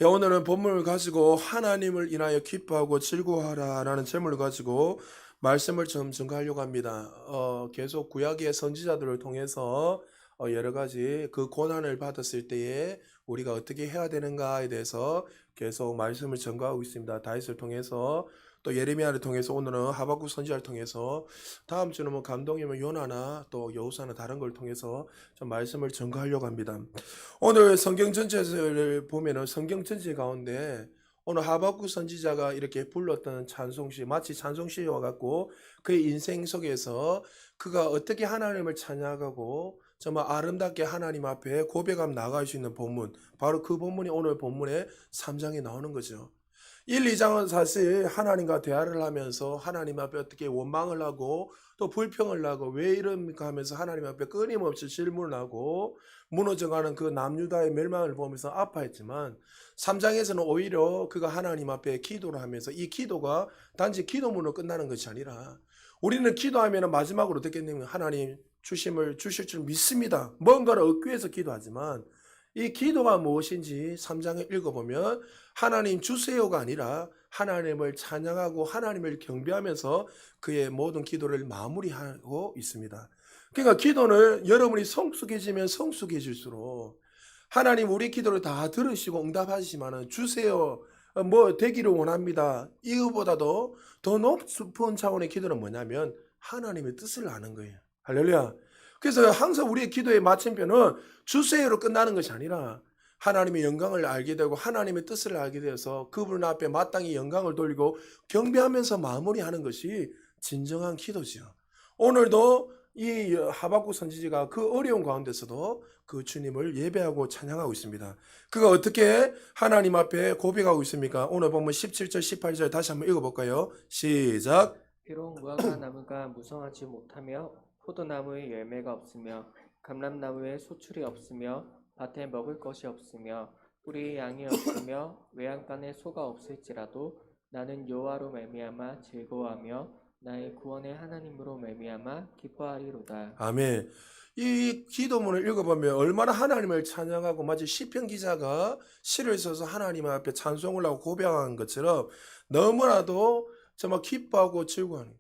오늘은 본문을 가지고 하나님을 인하여 기뻐하고 즐거워하라라는 제목을 가지고 말씀을 좀 증거하려고 합니다. 계속 구약의 선지자들을 통해서 여러 가지 그 고난을 받았을 때에 우리가 어떻게 해야 되는가에 대해서 계속 말씀을 전가하고 있습니다. 다윗을 통해서 또 예레미야를 통해서 오늘은 하박국 선지자를 통해서 다음 주는 뭐 감동이면 요나나 또 여호수아나 다른 걸 통해서 좀 말씀을 전가하려고 합니다. 오늘 성경 전체를 보면은 성경 전체 가운데 오늘 하박국 선지자가 이렇게 불렀던 찬송시 마치 찬송시와 같고 그의 인생 속에서 그가 어떻게 하나님을 찬양하고 정말 아름답게 하나님 앞에 고백하며 나갈 수 있는 본문, 바로 그 본문이 오늘 본문의 3장에 나오는 거죠. 1, 2장은 사실 하나님과 대화를 하면서 하나님 앞에 어떻게 원망을 하고 또 불평을 하고 왜 이럽니까 하면서 하나님 앞에 끊임없이 질문을 하고 무너져가는 그 남유다의 멸망을 보면서 아파했지만 3장에서는 오히려 그가 하나님 앞에 기도를 하면서 이 기도가 단지 기도문으로 끝나는 것이 아니라 우리는 기도하면 마지막으로 어떻게 되냐면 하나님 주실 줄 믿습니다. 뭔가를 얻기 위해서 기도하지만 이 기도가 무엇인지 3장을 읽어보면 하나님 주세요가 아니라 하나님을 찬양하고 하나님을 경배하면서 그의 모든 기도를 마무리하고 있습니다. 그러니까 기도는 여러분이 성숙해지면 성숙해질수록 하나님 우리 기도를 다 들으시고 응답하시지만 주세요 뭐 되기를 원합니다. 이거보다도 더 높은 차원의 기도는 뭐냐면 하나님의 뜻을 아는 거예요. 할렐루야. 그래서 항상 우리의 기도의 마침표는 주세요로 끝나는 것이 아니라 하나님의 영광을 알게 되고 하나님의 뜻을 알게 되어서 그분 앞에 마땅히 영광을 돌리고 경배하면서 마무리하는 것이 진정한 기도지요. 오늘도 이 하박국 선지자가 그 어려운 가운데서도 그 주님을 예배하고 찬양하고 있습니다. 그가 어떻게 하나님 앞에 고백하고 있습니까? 오늘 보면 17절 18절 다시 한번 읽어볼까요? 시작. 비록 무화과 나무가 무성하지 못하며 포도나무에 열매가 없으며 감람나무에 소출이 없으며 밭에 먹을 것이 없으며 뿌리에 양이 없으며 외양간에 소가 없을지라도 나는 여호와로 말미암아 즐거워하며 나의 구원의 하나님으로 말미암아 기뻐하리로다. 아멘. 이 기도문을 읽어보면 얼마나 하나님을 찬양하고 마치 시편 기자가 시를 써서 하나님 앞에 찬송을 하고 고백한 것처럼 너무나도 정말 기뻐하고 즐거워하는.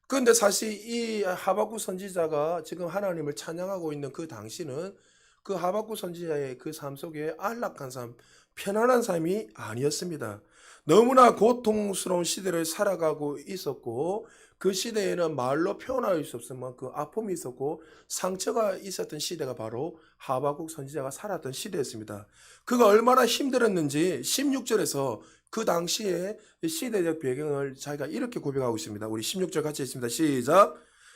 그런데 사실 이 하박국 선지자가 지금 하나님을 찬양하고 있는 그 당시는 그 하박국 선지자의 그 삶 속에 안락한 삶, 편안한 삶이 아니었습니다. 너무나 고통스러운 시대를 살아가고 있었고 그 시대에는 말로 표현할 수 없을 만큼 아픔이 있었고 상처가 있었던 시대가 바로 하박국 선지자가 살았던 시대였습니다. 그가 얼마나 힘들었는지 16절에서 그 당시의 시대적 배경을 자기가 이렇게 고백하고 있습니다. 우리 16절 같이 읽습니다. 시작.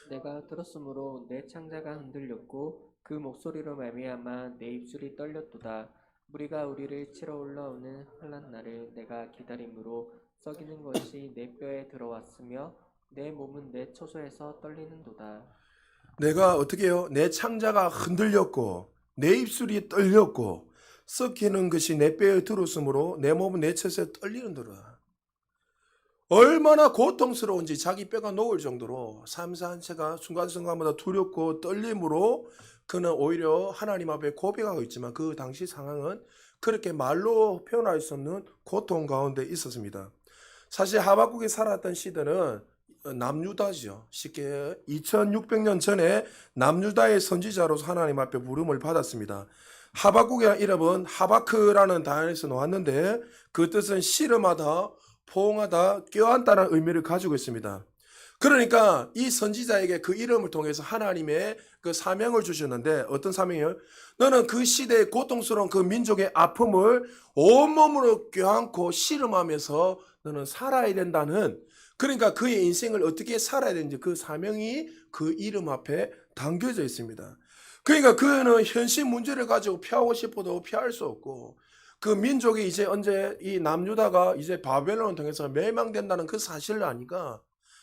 내가 들었으므로 내 창자가 흔들렸고 그 목소리로 말미암아 내 입술이 떨렸도다. 무리가 우리를 치러 올라오는 환난 날을 내가 기다림으로 썩이는 것이 내 뼈에 들어왔으며 내 몸은 내 처소에서 떨리는도다. 내가 어떻게 해요? 내 창자가 흔들렸고 내 입술이 떨렸고 썩히는 것이 내 뼈에 들었으므로 내 몸은 내 처소에 떨리는도다. 얼마나 고통스러운지 자기 뼈가 녹을 정도로 삶 자체가 순간순간마다 두렵고 떨림으로 그는 오히려 하나님 앞에 고백하고 있지만 그 당시 상황은 그렇게 말로 표현할 수 없는 고통 가운데 있었습니다. 사실 하박국이 살았던 시대는 남유다지요. 쉽게 2600년 전에 남유다의 선지자로서 하나님 앞에 부름을 받았습니다. 하박국이라는 이름은 하바크라는 단어에서 나왔는데 그 뜻은 씨름하다, 포옹하다, 껴안다는 의미를 가지고 있습니다. 그러니까 이 선지자에게 그 이름을 통해서 하나님의 그 사명을 주셨는데 어떤 사명이요? 너는 그 시대의 고통스러운 그 민족의 아픔을 온몸으로 껴안고 씨름하면서 너는 살아야 된다는, 그러니까 그의 인생을 어떻게 살아야 되는지 그 사명이 그 이름 앞에 담겨져 있습니다. 그러니까 그는 현실 문제를 가지고 피하고 싶어도 피할 수 없고 그 민족이 이제 언제 이 남유다가 이제 바벨론을 통해서 멸망된다는 그 사실을 아니까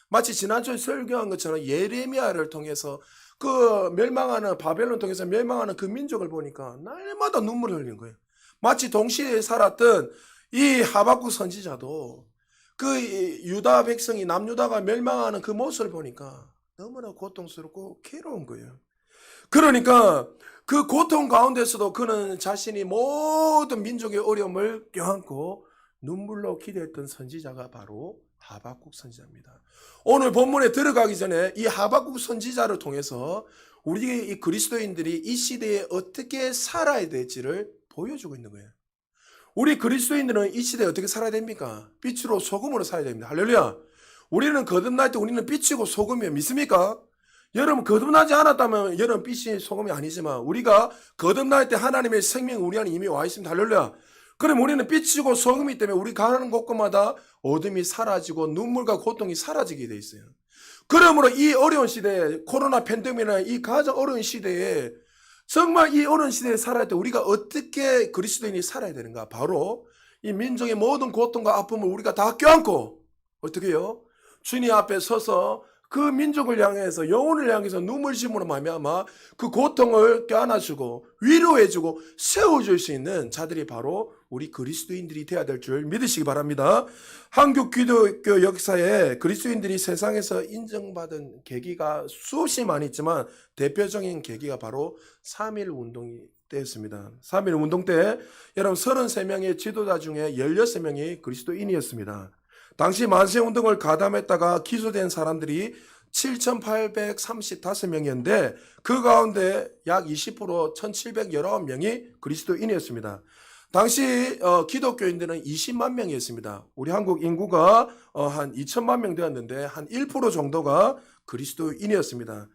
마치 지난주에 설교한 것처럼 예레미야를 통해서 그 멸망하는 바벨론 통해서 멸망하는 그 민족을 보니까 날마다 눈물을 흘리는 거예요. 마치 동시에 살았던 이 하박국 선지자도 그 유다 백성이 남유다가 멸망하는 그 모습을 보니까 너무나 고통스럽고 괴로운 거예요. 그러니까 그 고통 가운데서도 그는 자신이 모든 민족의 어려움을 껴안고 눈물로 기도했던 선지자가 바로 하박국 선지자입니다. 오늘 본문에 들어가기 전에 이 하박국 선지자를 통해서 우리 이 그리스도인들이 이 시대에 어떻게 살아야 될지를 보여주고 있는 거예요. 우리 그리스도인들은 이 시대에 어떻게 살아야 됩니까? 빛으로 소금으로 살아야 됩니다. 할렐루야. 우리는 거듭날 때 우리는 빛이고 소금이에요. 믿습니까? 여러분 거듭나지 않았다면 여러분 빛이 소금이 아니지만 우리가 거듭날 때 하나님의 생명이 우리 안에 이미 와 있습니다. 할렐루야. 그럼 우리는 빛이고 소금이기 때문에 우리 가는 곳곳마다 어둠이 사라지고 눈물과 고통이 사라지게 돼 있어요. 그러므로 이 어려운 시대에 코로나 팬데믹이나 이 가장 어려운 시대에 정말 이 어려운 시대에 살아야 때 우리가 어떻게 그리스도인이 살아야 되는가? 바로 이 민족의 모든 고통과 아픔을 우리가 다 껴안고 어떻게 해요? 주님 앞에 서서 그 민족을 향해서 영혼을 향해서 눈물심으로 말미암아 그 고통을 껴안아주고 위로해주고 세워줄 수 있는 자들이 바로 우리 그리스도인들이 되어야 될 줄 믿으시기 바랍니다. 한국 기독교 역사에 그리스도인들이 세상에서 인정받은 계기가 수없이 많이 있지만 대표적인 계기가 바로 3.1 운동이 때였습니다. 3.1 운동 때 여러분 33명의 지도자 중에 16명이 그리스도인이었습니다. 당시 만세운동을 가담했다가 기소된 사람들이 7,835명이었는데 그 가운데 약 20% 1,719명이 그리스도인이었습니다. 당시 기독교인들은 20만 명이었습니다. 우리 한국 인구가 한 2천만 명 되었는데 한 1% 정도가 그리스도인이었습니다.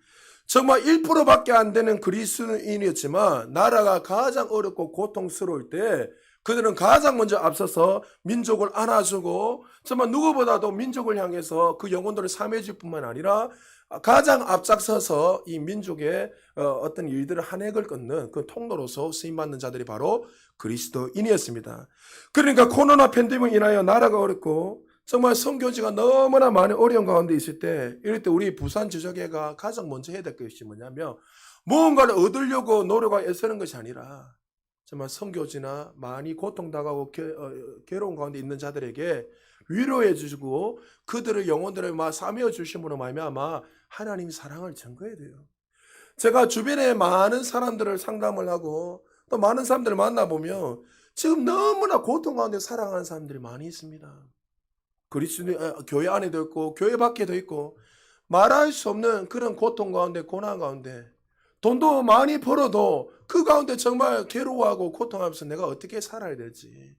정말 1%밖에 안 되는 그리스도인이었지만 나라가 가장 어렵고 고통스러울 때 그들은 가장 먼저 앞서서 민족을 안아주고 정말 누구보다도 민족을 향해서 그 영혼들을 사매줄 뿐만 아니라 가장 앞장서서 이 민족의 어떤 일들을 한 획을 끊는 그 통로로서 쓰임받는 자들이 바로 그리스도인이었습니다. 그러니까 코로나 팬데믹 인하여 나라가 어렵고 정말 선교지가 너무나 많이 어려운 가운데 있을 때 이럴 때 우리 부산 지적회가 가장 먼저 해야 될 것이 뭐냐면 무언가를 얻으려고 노력을 애쓰는 것이 아니라 정말 선교지나 많이 고통당하고 괴로운 가운데 있는 자들에게 위로해 주시고 그들의 영혼들을 막 사매어 주심으로 말미암아 하나님 사랑을 증거해야 돼요. 제가 주변에 많은 사람들을 상담을 하고 또 많은 사람들을 만나보면 지금 너무나 고통 가운데 살아가는 사람들이 많이 있습니다. 그리스도 교회 안에도 있고 교회 밖에도 있고 말할 수 없는 그런 고통 가운데 고난 가운데 돈도 많이 벌어도 그 가운데 정말 괴로워하고 고통하면서 내가 어떻게 살아야 될지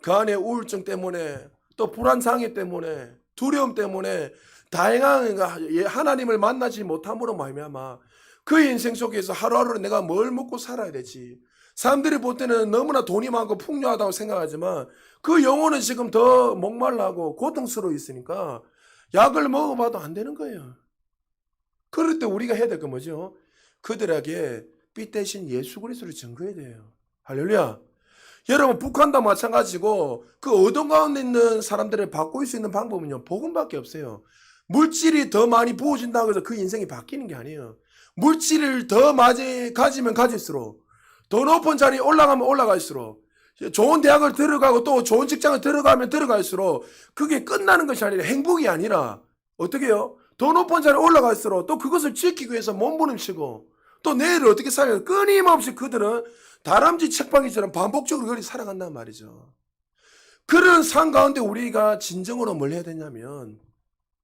그 안에 우울증 때문에 또 불안장애 때문에 두려움 때문에 다양한 하나님을 만나지 못함으로 말미암아 그 인생 속에서 하루하루 내가 뭘 먹고 살아야 되지 사람들이 볼 때는 너무나 돈이 많고 풍요하다고 생각하지만 그 영혼은 지금 더 목말라고 고통스러워 있으니까 약을 먹어봐도 안 되는 거예요. 그럴 때 우리가 해야 될 건 뭐죠? 그들에게 빛 대신 예수 그리스도를 증거해야 돼요. 할렐루야. 여러분 북한도 마찬가지고 그 어둠 가운데 있는 사람들을 바꿀 수 있는 방법은요 복음밖에 없어요. 물질이 더 많이 부어진다고 해서 그 인생이 바뀌는 게 아니에요. 물질을 더 많이 가지면 가질수록 더 높은 자리에 올라가면 올라갈수록 좋은 대학을 들어가고 또 좋은 직장을 들어가면 들어갈수록 그게 끝나는 것이 아니라 행복이 아니라 어떻게 해요? 더 높은 자리에 올라갈수록 또 그것을 지키기 위해서 몸부림치고 또 내일을 어떻게 살아요? 끊임없이 그들은 다람쥐 책방이처럼 반복적으로 그리 살아간단 말이죠. 그런 삶 가운데 우리가 진정으로 뭘 해야 되냐면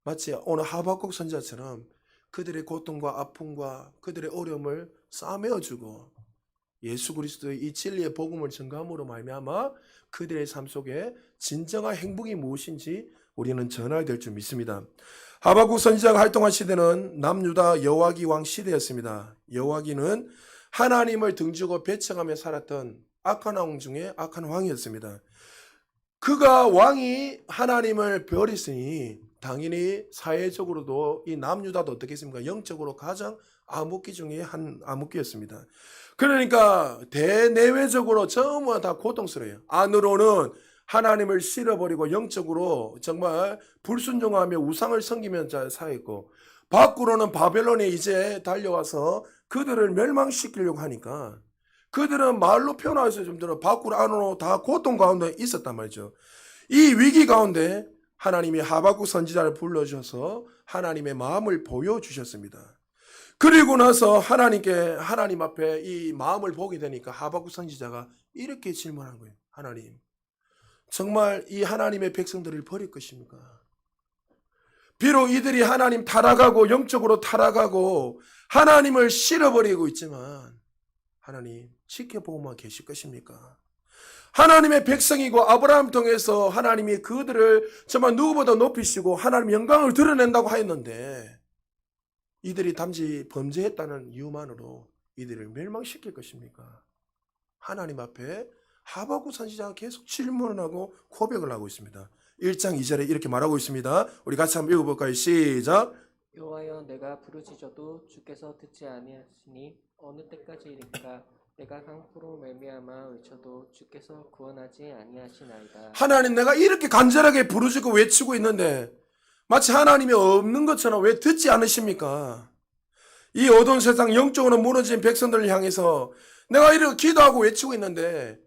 마치 오늘 하박국 선지자처럼 그들의 고통과 아픔과 그들의 어려움을 싸매어주고 예수 그리스도의 이 진리의 복음을 증거함으로 말미암아 그들의 삶 속에 진정한 행복이 무엇인지 우리는 전해야 될 줄 믿습니다. 하박국 선지자가 활동한 시대는 남유다 여호와기 왕 시대였습니다. 여호와기는 하나님을 등지고 배척하며 살았던 악한 왕 중에 악한 왕이었습니다. 그가 왕이 하나님을 버렸으니 당연히 사회적으로도 이 남유다도 어떻게 했습니까? 영적으로 가장 암흑기 중에 한 암흑기였습니다. 그러니까 대내외적으로 전부 다 고통스러워요. 안으로는 하나님을 싫어버리고 영적으로 정말 불순종하며 우상을 섬기며 살았고 밖으로는 바벨론이 이제 달려와서 그들을 멸망시키려고 하니까 그들은 말로 표현할 수 없는 밖으로 안으로 다 고통 가운데 있었단 말이죠. 이 위기 가운데 하나님이 하박국 선지자를 불러주셔서 하나님의 마음을 보여주셨습니다. 그리고 나서 하나님 앞에 이 마음을 보게 되니까 하박국 선지자가 이렇게 질문한 거예요. 하나님, 정말 이 하나님의 백성들을 버릴 것입니까? 비록 이들이 하나님 타락하고 영적으로 타락하고 하나님을 싫어버리고 있지만 하나님 지켜보고만 계실 것입니까? 하나님의 백성이고 아브라함 통해서 하나님이 그들을 정말 누구보다 높이시고 하나님 영광을 드러낸다고 하였는데 이들이 단지 범죄했다는 이유만으로 이들을 멸망시킬 것입니까? 하나님 앞에 하박국 선지자가 계속 질문을 하고 고백을 하고 있습니다. 1장 2절에 이렇게 말하고 있습니다. 우리 같이 한번 읽어볼까요? 시작. 여호와여, 내가 부르짖어도 주께서 듣지 아니하시니 어느 때까지일까? 내가 강포로 말미암아 외쳐도 주께서 구원하지 아니하시나이다. 하나님, 내가 이렇게 간절하게 부르짖고 외치고 있는데 마치 하나님이 없는 것처럼 왜 듣지 않으십니까? 이 어두운 세상 영적으로 무너진 백성들을 향해서 내가 이렇게 기도하고 외치고 있는데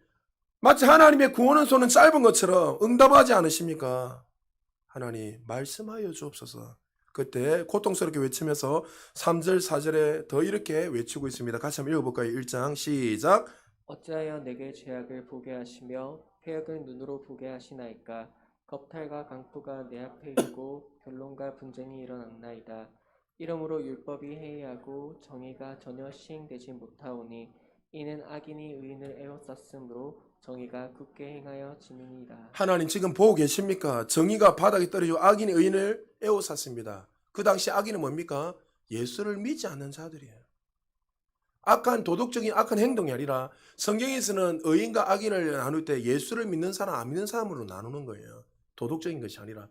마치 하나님의 구원의 손은 짧은 것처럼 응답하지 않으십니까? 하나님, 말씀하여 주옵소서. 그때 고통스럽게 외치면서 3절 4절에 더 이렇게 외치고 있습니다. 같이 한번 읽어볼까요? 1장 시작. 어찌하여 내게 죄악을 보게 하시며 패역을 눈으로 보게 하시나이까? 겁탈과 강포가 내 앞에 있고 변론과 분쟁이 일어났나이다. 이러므로 율법이 해이하고 정의가 전혀 시행되지 못하오니 이는 악인이 의인을 에워쌌으므로 정의가 굳게 행하여 지니이다. 하나님 지금 보고 계십니까? 정의가 바닥에 떨어지고 악인이 의인을 에워쌌습니다. 그 당시 악인은 뭡니까? 예수를 믿지 않는 자들이에요. 악한 도덕적인 악한 행동이 아니라 성경에서는 의인과 악인을 나눌 때 예수를 믿는 사람 안 믿는 사람으로 나누는 거예요. 도덕적인 것이 아니라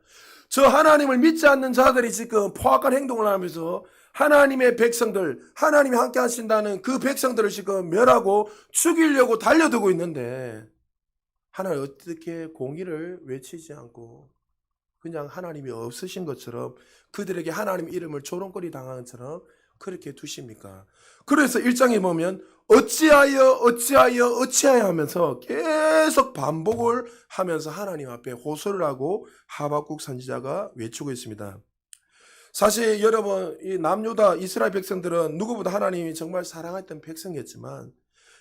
저 하나님을 믿지 않는 자들이 지금 포악한 행동을 하면서 하나님의 백성들, 하나님이 함께 하신다는 그 백성들을 지금 멸하고 죽이려고 달려들고 있는데 하나님 어떻게 공의를 외치지 않고 그냥 하나님이 없으신 것처럼 그들에게 하나님 이름을 조롱거리 당하는 것처럼 그렇게 두십니까? 그래서 1장에 보면 어찌하여 하면서 계속 반복을 하면서 하나님 앞에 호소를 하고 하박국 선지자가 외치고 있습니다. 사실 여러분, 이 남유다 이스라엘 백성들은 누구보다 하나님이 정말 사랑했던 백성이었지만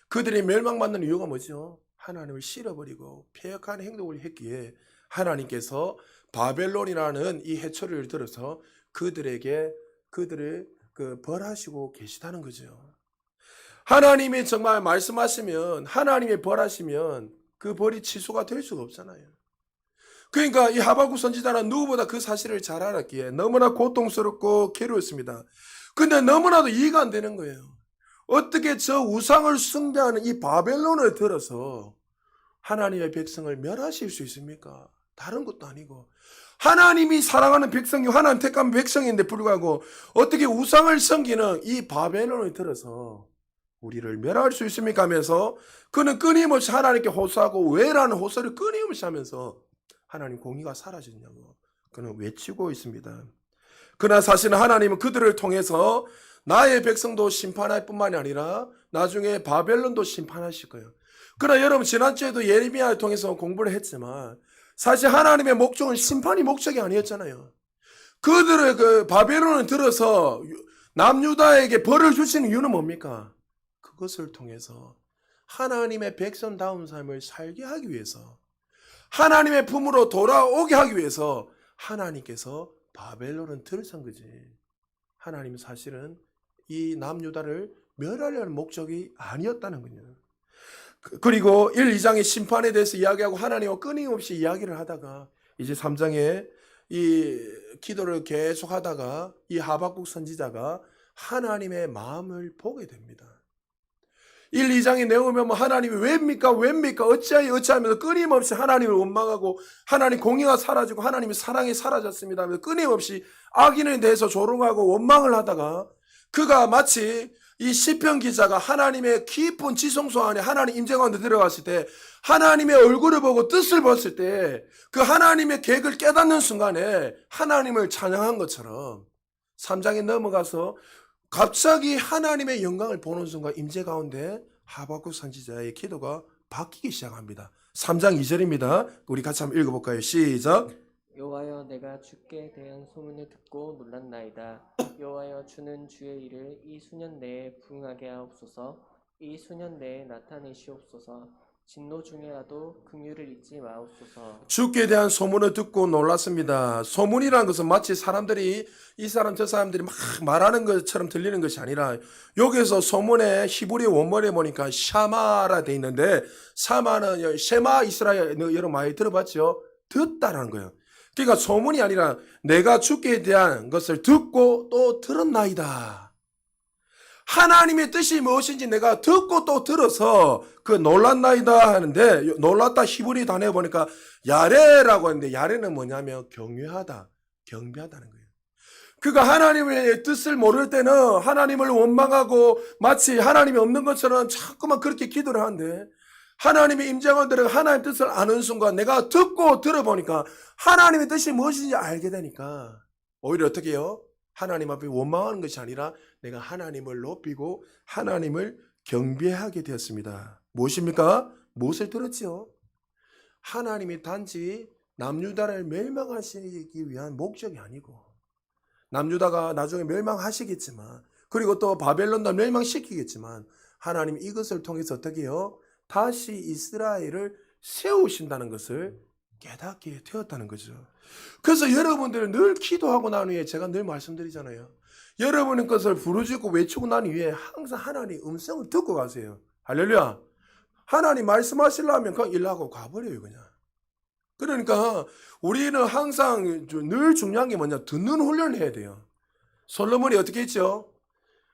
그들이 멸망받는 이유가 뭐죠? 하나님을 싫어버리고 패역한 행동을 했기에 하나님께서 바벨론이라는 이 해초리를 들어서 그들을 벌하시고 계시다는 거죠. 하나님이 정말 말씀하시면 하나님이 벌하시면 그 벌이 취소가 될 수가 없잖아요. 그러니까 이 하박국 선지자는 누구보다 그 사실을 잘 알았기에 너무나 고통스럽고 괴로웠습니다. 근데 너무나도 이해가 안 되는 거예요. 어떻게 저 우상을 숭배하는 이 바벨론을 들어서 하나님의 백성을 멸하실 수 있습니까? 다른 것도 아니고 하나님이 사랑하는 백성이 하나님 택한 백성인데 불구하고 어떻게 우상을 섬기는 이 바벨론을 들어서 우리를 멸할 수 있습니까? 하면서 그는 끊임없이 하나님께 호소하고 왜라는 호소를 끊임없이 하면서 하나님 공의가 사라졌냐고 그는 외치고 있습니다. 그러나 사실은 하나님은 그들을 통해서 나의 백성도 심판할 뿐만이 아니라 나중에 바벨론도 심판하실 거예요. 그러나 여러분 지난주에도 예레미야를 통해서 공부를 했지만 사실 하나님의 목적은 심판이 목적이 아니었잖아요. 그들의 그 바벨론을 들어서 남유다에게 벌을 주시는 이유는 뭡니까? 그것을 통해서 하나님의 백성다운 삶을 살게 하기 위해서 하나님의 품으로 돌아오게 하기 위해서 하나님께서 바벨론은 들어선 거지. 하나님은 사실은 이 남유다를 멸하려는 목적이 아니었다는 거예요. 그리고 1, 2장의 심판에 대해서 이야기하고 하나님과 끊임없이 이야기를 하다가 이제 3장에 이 기도를 계속 하다가 이 하박국 선지자가 하나님의 마음을 보게 됩니다. 1, 2장의 내용을 보면 하나님이 왜입니까? 어찌하면서 끊임없이 하나님을 원망하고 하나님 공의가 사라지고 하나님의 사랑이 사라졌습니다 하면서 끊임없이 악인에 대해서 조롱하고 원망을 하다가 그가 마치 이 시편 기자가 하나님의 깊은 지성소 안에 하나님 임재 가운데 들어갔을 때 하나님의 얼굴을 보고 뜻을 봤을 때 그 하나님의 계획을 깨닫는 순간에 하나님을 찬양한 것처럼 3장에 넘어가서 갑자기 하나님의 영광을 보는 순간 임재 가운데 하박국 선지자의 기도가 바뀌기 시작합니다. 3장 2절입니다. 우리 같이 한번 읽어볼까요? 시작. 여호와여 내가 주께 대한 소문을 듣고 놀랐나이다. 여호와여 주는 주의 일을 이 수년 내에 부응하게 하옵소서. 이 수년 내에 나타내시옵소서. 진노 중에라도 긍휼을 잊지 마옵소서. 주께 대한 소문을 듣고 놀랐습니다. 소문이라는 것은 마치 사람들이 이 사람 저 사람들이 막 말하는 것처럼 들리는 것이 아니라 여기서 소문의 히브리 원문에 보니까 샤마라 돼 있는데 샤마는 쉐마 이스라엘 여러분 많이 들어봤죠? 듣다라는 거예요. 그러니까 소문이 아니라 내가 주께 대한 것을 듣고 또 들었나이다. 하나님의 뜻이 무엇인지 내가 듣고 또 들어서 그 놀랐나이다 하는데 놀랐다 히브리 단어에 보니까 야레라고 하는데 야레는 뭐냐면 경외하다, 경배하다는 거예요. 그가 하나님의 뜻을 모를 때는 하나님을 원망하고 마치 하나님이 없는 것처럼 자꾸만 그렇게 기도를 하는데 하나님의 임재가 들어가 하나님의 뜻을 아는 순간 내가 듣고 들어보니까 하나님의 뜻이 무엇인지 알게 되니까 오히려 어떻게 해요? 하나님 앞에 원망하는 것이 아니라 내가 하나님을 높이고 하나님을 경배하게 되었습니다. 무엇입니까? 무엇을 들었지요? 하나님이 단지 남유다를 멸망하시기 위한 목적이 아니고 남유다가 나중에 멸망하시겠지만 그리고 또 바벨론도 멸망시키겠지만 하나님 이것을 통해서 어떻게 해요? 다시 이스라엘을 세우신다는 것을 깨닫게 되었다는 거죠. 그래서 여러분들은 늘 기도하고 난 후에 제가 늘 말씀드리잖아요. 여러분의 것을 부르짖고 외치고 난 후에 항상 하나님 음성을 듣고 가세요. 할렐루야. 하나님 말씀하시려면 그냥 일하고 가버려요 그냥. 그러니까 우리는 항상 늘 중요한 게 뭐냐? 듣는 훈련을 해야 돼요. 솔로몬이 어떻게 했죠?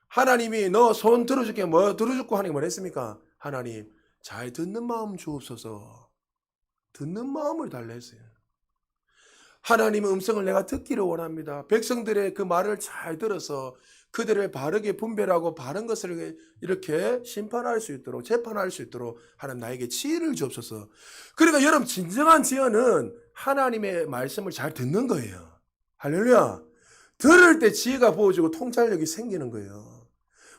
하나님이 너 손 들어줄게 뭐 들어줄고 하는 게 뭐랬습니까? 하나님 잘 듣는 마음 주옵소서. 듣는 마음을 달라 했어요. 하나님의 음성을 내가 듣기를 원합니다. 백성들의 그 말을 잘 들어서 그들을 바르게 분별하고 바른 것을 이렇게 심판할 수 있도록 재판할 수 있도록 하나님 나에게 지혜를 주옵소서. 그러니까 여러분 진정한 지혜는 하나님의 말씀을 잘 듣는 거예요. 할렐루야. 들을 때 지혜가 부어지고 통찰력이 생기는 거예요.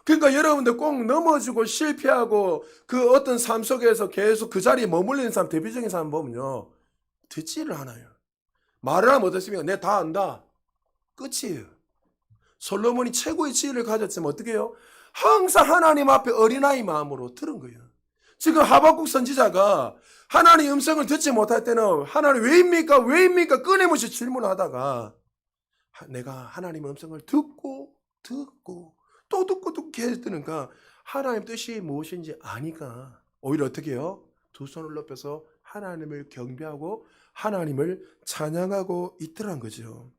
그러니까 여러분들 꼭 넘어지고 실패하고 그 어떤 삶 속에서 계속 그 자리에 머물리는 사람 대표적인 사람 보면요. 듣지를 않아요. 말을 하면 어떻습니까? 내 다 안다. 끝이에요. 솔로몬이 최고의 지혜를 가졌지만 어떻게 해요? 항상 하나님 앞에 어린아이 마음으로 들은 거예요. 지금 하박국 선지자가 하나님 음성을 듣지 못할 때는 하나님 왜입니까? 왜입니까? 끊임없이 질문하다가 내가 하나님 음성을 듣고 또 듣고 계속 들으니까 하나님 뜻이 무엇인지 아니까 오히려 어떻게 해요? 두 손을 높여서 하나님을 경배하고 하나님을 찬양하고 있더란 거죠.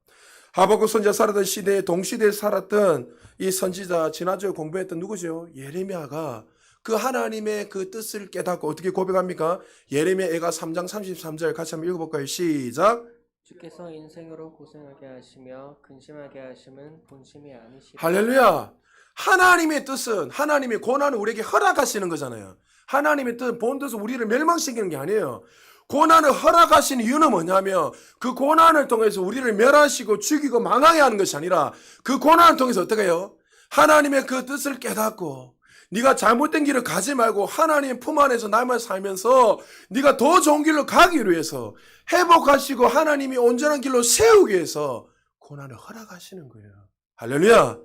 하박국 선지자 살았던 시대에 동시대에 살았던 이 선지자 지난주에 공부했던 누구죠? 예레미야가 그 하나님의 그 뜻을 깨닫고 어떻게 고백합니까? 예레미야 애가 3장 33절 같이 한번 읽어볼까요? 시작. 주께서 인생으로 고생하게 하시며 근심하게 하심은 본심이 아니시라. 할렐루야. 하나님의 뜻은 하나님의 고난을 우리에게 허락하시는 거잖아요. 하나님의 뜻, 본 뜻은 우리를 멸망시키는 게 아니에요. 고난을 허락하신 이유는 뭐냐면 그 고난을 통해서 우리를 멸하시고 죽이고 망하게 하는 것이 아니라 그 고난을 통해서 어떻게 해요? 하나님의 그 뜻을 깨닫고 네가 잘못된 길을 가지 말고 하나님 품 안에서 나만 살면서 네가 더 좋은 길로 가기 위해서 회복하시고 하나님이 온전한 길로 세우기 위해서 고난을 허락하시는 거예요. 할렐루야.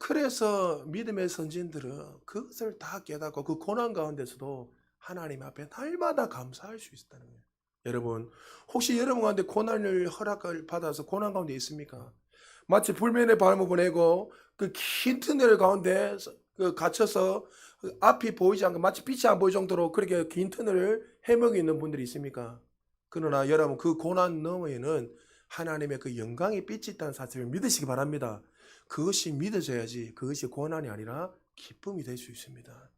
그래서 믿음의 선진들은 그것을 다 깨닫고 그 고난 가운데서도 하나님 앞에 날마다 감사할 수 있다는 거예요. 여러분 혹시 여러분 가운데 고난을 허락을 받아서 고난 가운데 있습니까? 마치 불면의 바람을 보내고 그 긴 터널 가운데 갇혀서 앞이 보이지 않고 마치 빛이 안 보일 정도로 그렇게 긴 터널을 헤매고 있는 분들이 있습니까? 그러나 여러분 그 고난 너머에는 하나님의 그 영광의 빛이 있다는 사실을 믿으시기 바랍니다. 그것이 믿어져야지 그것이 고난이 아니라 기쁨이 될 수 있습니다.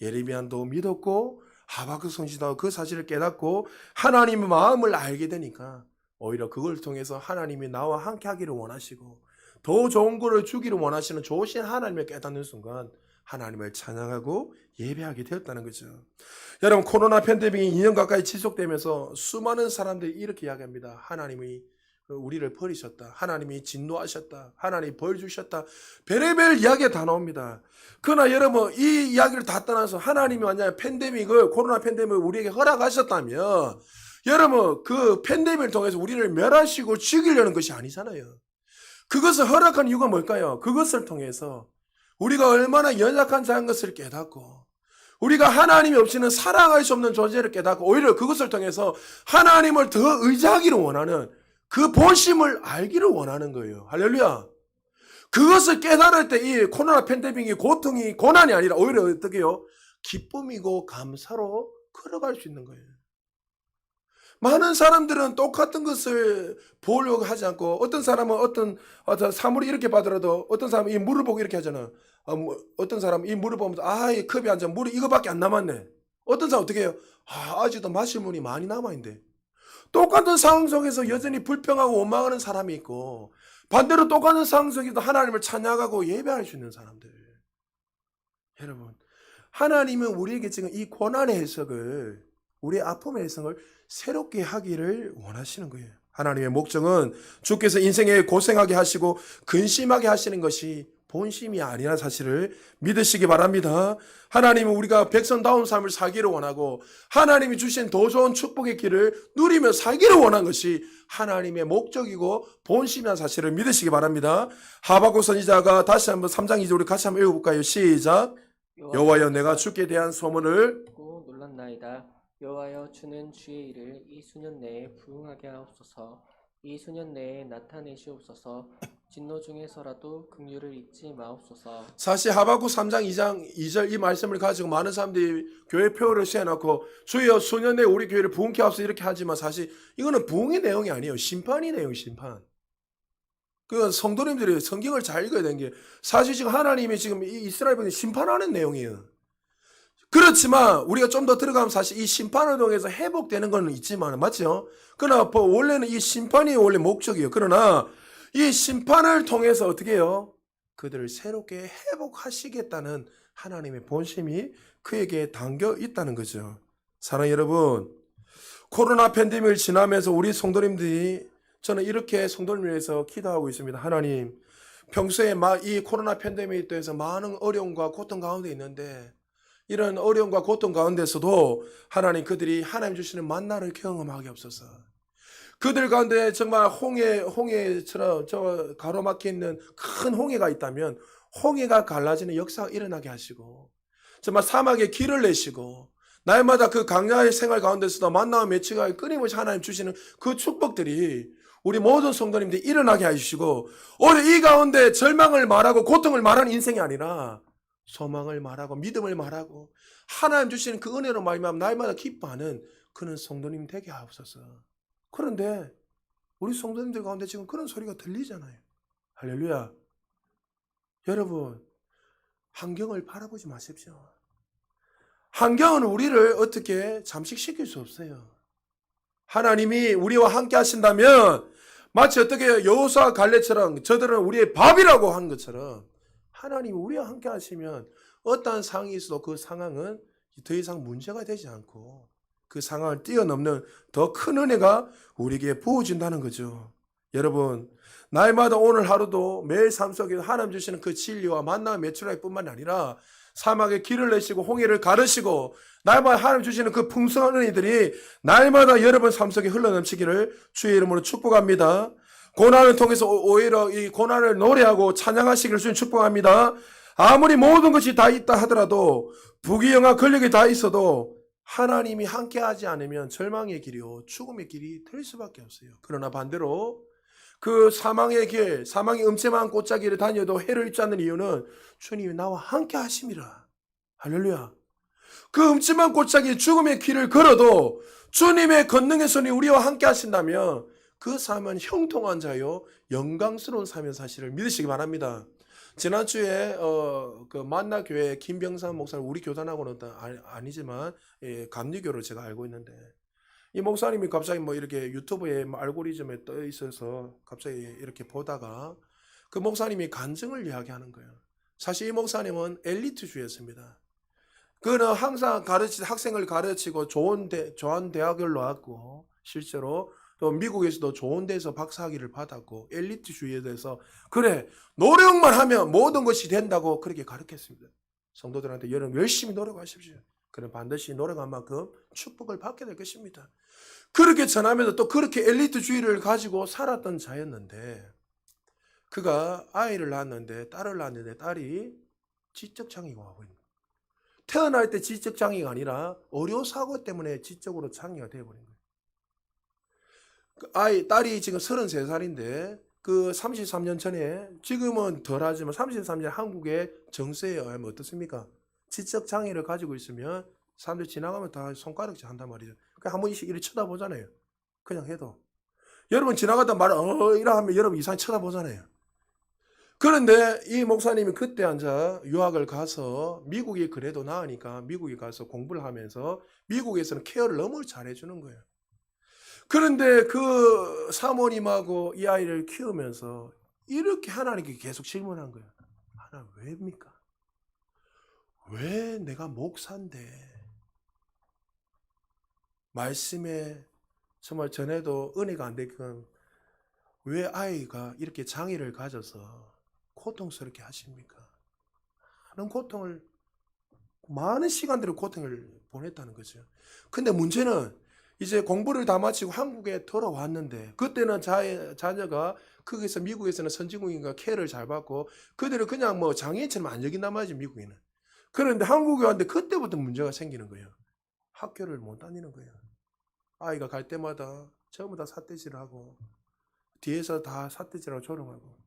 예레미야도 믿었고 하박국 선지자도 그 사실을 깨닫고 하나님의 마음을 알게 되니까 오히려 그걸 통해서 하나님이 나와 함께 하기를 원하시고 더 좋은 것을 주기를 원하시는 좋으신 하나님을 깨닫는 순간 하나님을 찬양하고 예배하게 되었다는 거죠. 여러분 코로나 팬데믹이 2년 가까이 지속되면서 수많은 사람들이 이렇게 이야기합니다. 하나님이 우리를 버리셨다. 하나님이 진노하셨다. 하나님이 벌 주셨다. 별의별 이야기가 다 나옵니다. 그러나 여러분 이 이야기를 다 떠나서 하나님이 만약에 코로나 팬데믹을 우리에게 허락하셨다면 여러분, 그 팬데믹을 통해서 우리를 멸하시고 죽이려는 것이 아니잖아요. 그것을 허락한 이유가 뭘까요? 그것을 통해서 우리가 얼마나 연약한 자인 것을 깨닫고 우리가 하나님이 없이는 살아갈 수 없는 존재를 깨닫고 오히려 그것을 통해서 하나님을 더 의지하기를 원하는 그 본심을 알기를 원하는 거예요. 할렐루야. 그것을 깨달을 때 이 코로나 팬데믹이 고통이 고난이 아니라 오히려 어떻게 해요? 기쁨이고 감사로 걸어갈 수 있는 거예요. 많은 사람들은 똑같은 것을 보려고 하지 않고 어떤 사람은 어떤 사물이 이렇게 받더라도 어떤 사람은 이 물을 보고 이렇게 하잖아. 어떤 사람은 이 물을 보면서 이 컵이 한 잔 물이 이거밖에 안 남았네. 어떤 사람은 어떻게 해요? 아직도 마실 물이 많이 남아있는데. 똑같은 상황 속에서 여전히 불평하고 원망하는 사람이 있고 반대로 똑같은 상황 속에서 하나님을 찬양하고 예배할 수 있는 사람들. 여러분, 하나님은 우리에게 지금 이 고난의 해석을 우리의 아픔의 해석을 새롭게 하기를 원하시는 거예요. 하나님의 목적은 주께서 인생에 고생하게 하시고 근심하게 하시는 것이 본심이 아니라는 사실을 믿으시기 바랍니다. 하나님은 우리가 백성다운 삶을 살기를 원하고 하나님이 주신 더 좋은 축복의 길을 누리며 살기를 원한 것이 하나님의 목적이고 본심이라는 사실을 믿으시기 바랍니다. 하박국 선지자가 다시 한번 3장 2절 우리 같이 한번 읽어볼까요? 시작. 여호와여 내가 주께 대한 소문을 듣고 놀랐나이다. 여호와여 주는 주의 일을 이 수년 내에 부응하게 하옵소서. 이 수년 내에 나타내시옵소서. 진노 중에서라도 긍휼을 잊지 마옵소서. 사실 하박국 3장 2절 이 말씀을 가지고 많은 사람들이 교회 표를 세워놓고 주여 수년 내에 우리 교회를 부흥케 하옵소서 이렇게 하지만 사실 이거는 부흥의 내용이 아니에요. 심판이 내용 심판. 그 성도님들이 성경을 잘 읽어야 되는 게 사실 지금 하나님이 지금 이 이스라엘 백성 심판하는 내용이에요. 그렇지만 우리가 좀 더 들어가면 사실 이 심판을 통해서 회복되는 건 있지만 맞죠? 그러나 원래는 이 심판이 원래 목적이에요. 그러나 이 심판을 통해서 어떻게 해요? 그들을 새롭게 회복하시겠다는 하나님의 본심이 그에게 담겨 있다는 거죠. 사랑하는 여러분, 코로나 팬데믹을 지나면서 우리 성도님들이 저는 이렇게 성도님을 위해서 기도하고 있습니다. 하나님, 평소에 이 코로나 팬데믹에 대해서 많은 어려움과 고통 가운데 있는데 이런 어려움과 고통 가운데서도 하나님 그들이 하나님 주시는 만나를 경험하게 없어서 그들 가운데 정말 홍해처럼 저 가로막혀 있는 큰 홍해가 있다면 홍해가 갈라지는 역사가 일어나게 하시고 정말 사막에 길을 내시고 날마다 그 강야의 생활 가운데서도 만나와 매치가 끊임없이 하나님 주시는 그 축복들이 우리 모든 성도님들이 일어나게 해주시고 오늘 이 가운데 절망을 말하고 고통을 말하는 인생이 아니라 소망을 말하고 믿음을 말하고 하나님 주시는 그 은혜로 말미암아 날마다 기뻐하는 그런 성도님 되게 하옵소서. 그런데 우리 성도님들 가운데 지금 그런 소리가 들리잖아요. 할렐루야. 여러분, 환경을 바라보지 마십시오. 환경은 우리를 어떻게 잠식시킬 수 없어요. 하나님이 우리와 함께 하신다면 마치 어떻게 여호수아 갈렙처럼 저들은 우리의 밥이라고 한 것처럼 하나님이 우리와 함께 하시면 어떠한 상황이 있어도 그 상황은 더 이상 문제가 되지 않고 그 상황을 뛰어넘는 더 큰 은혜가 우리에게 부어진다는 거죠. 여러분, 날마다 오늘 하루도 매일 삶 속에 하나님 주시는 그 진리와 만남의 매출할 뿐만 아니라 사막에 길을 내시고 홍해를 가르시고 날마다 하나님 주시는 그 풍성한 은혜들이 날마다 여러분 삶 속에 흘러넘치기를 주의 이름으로 축복합니다. 고난을 통해서 오히려 이 고난을 노래하고 찬양하시기를 주님 축복합니다. 아무리 모든 것이 다 있다 하더라도 부귀영화 권력이 다 있어도 하나님이 함께하지 않으면 절망의 길이요 죽음의 길이 될 수밖에 없어요. 그러나 반대로 그 사망의 길, 사망의 음침한 꽃자기를 다녀도 해를 입지 않는 이유는 주님이 나와 함께 하심이라. 할렐루야. 그 음침한 꽃자기 죽음의 길을 걸어도 주님의 권능의 손이 우리와 함께 하신다면 그 삶은 형통한 자요 영광스러운 삶의 사실을 믿으시기 바랍니다. 지난주에 그 만나교회 김병삼 목사님 우리 교단하고는 아니지만 감리교를 제가 알고 있는데 이 목사님이 갑자기 뭐 이렇게 유튜브에 알고리즘에 떠 있어서 갑자기 이렇게 보다가 그 목사님이 간증을 이야기하는 거예요. 사실 이 목사님은 엘리트주의였습니다. 그는 항상 학생을 가르치고 좋은 대학을 나왔고 실제로 또 미국에서도 좋은 데서 박사학위를 받았고 엘리트주의에 대해서 그래 노력만 하면 모든 것이 된다고 그렇게 가르쳤습니다. 성도들한테 여러분 열심히 노력하십시오. 그는 반드시 노력한 만큼 축복을 받게 될 것입니다. 그렇게 전하면서 또 그렇게 엘리트주의를 가지고 살았던 자였는데 그가 아이를 낳았는데 딸을 낳았는데 딸이 지적장애가 와버린 거예요. 태어날 때 지적장애가 아니라 어려사고 때문에 지적으로 장애가 되어버린 거예요. 딸이 지금 33살인데 그 33년 전에 지금은 덜하지만 33년 한국의 정세에 의하면 어떻습니까? 지적 장애를 가지고 있으면 사람들 지나가면 다 손가락질 한단 말이죠. 그냥 한 번씩 이렇게 쳐다보잖아요. 그냥 해도. 여러분 지나가다 이라 하면 여러분 이상하게 쳐다보잖아요. 그런데 이 목사님이 그때 앉아 유학을 가서 미국이 그래도 나으니까 미국에 가서 공부를 하면서 미국에서는 케어를 너무 잘해주는 거예요. 그런데 그 사모님하고 이 아이를 키우면서 이렇게 하나님께 계속 질문한 거예요. 하나님 왜입니까? 왜 내가 목사인데 말씀에 정말 전에도 은혜가 안 되게끔 왜 아이가 이렇게 장애를 가져서 고통스럽게 하십니까? 많은 시간들을 고통을 보냈다는 거죠. 근데 문제는 이제 공부를 다 마치고 한국에 돌아왔는데 그때는 자녀가 거기서 미국에서는 선진국인가 케어를 잘 받고 그들을 그냥 뭐 장애인처럼 안 여긴단 말이지 미국에는. 그런데 한국에 왔는데 그때부터 문제가 생기는 거예요. 학교를 못 다니는 거예요. 아이가 갈 때마다 전부 다 삿대질하고 뒤에서 다 삿대질하고 조롱하고.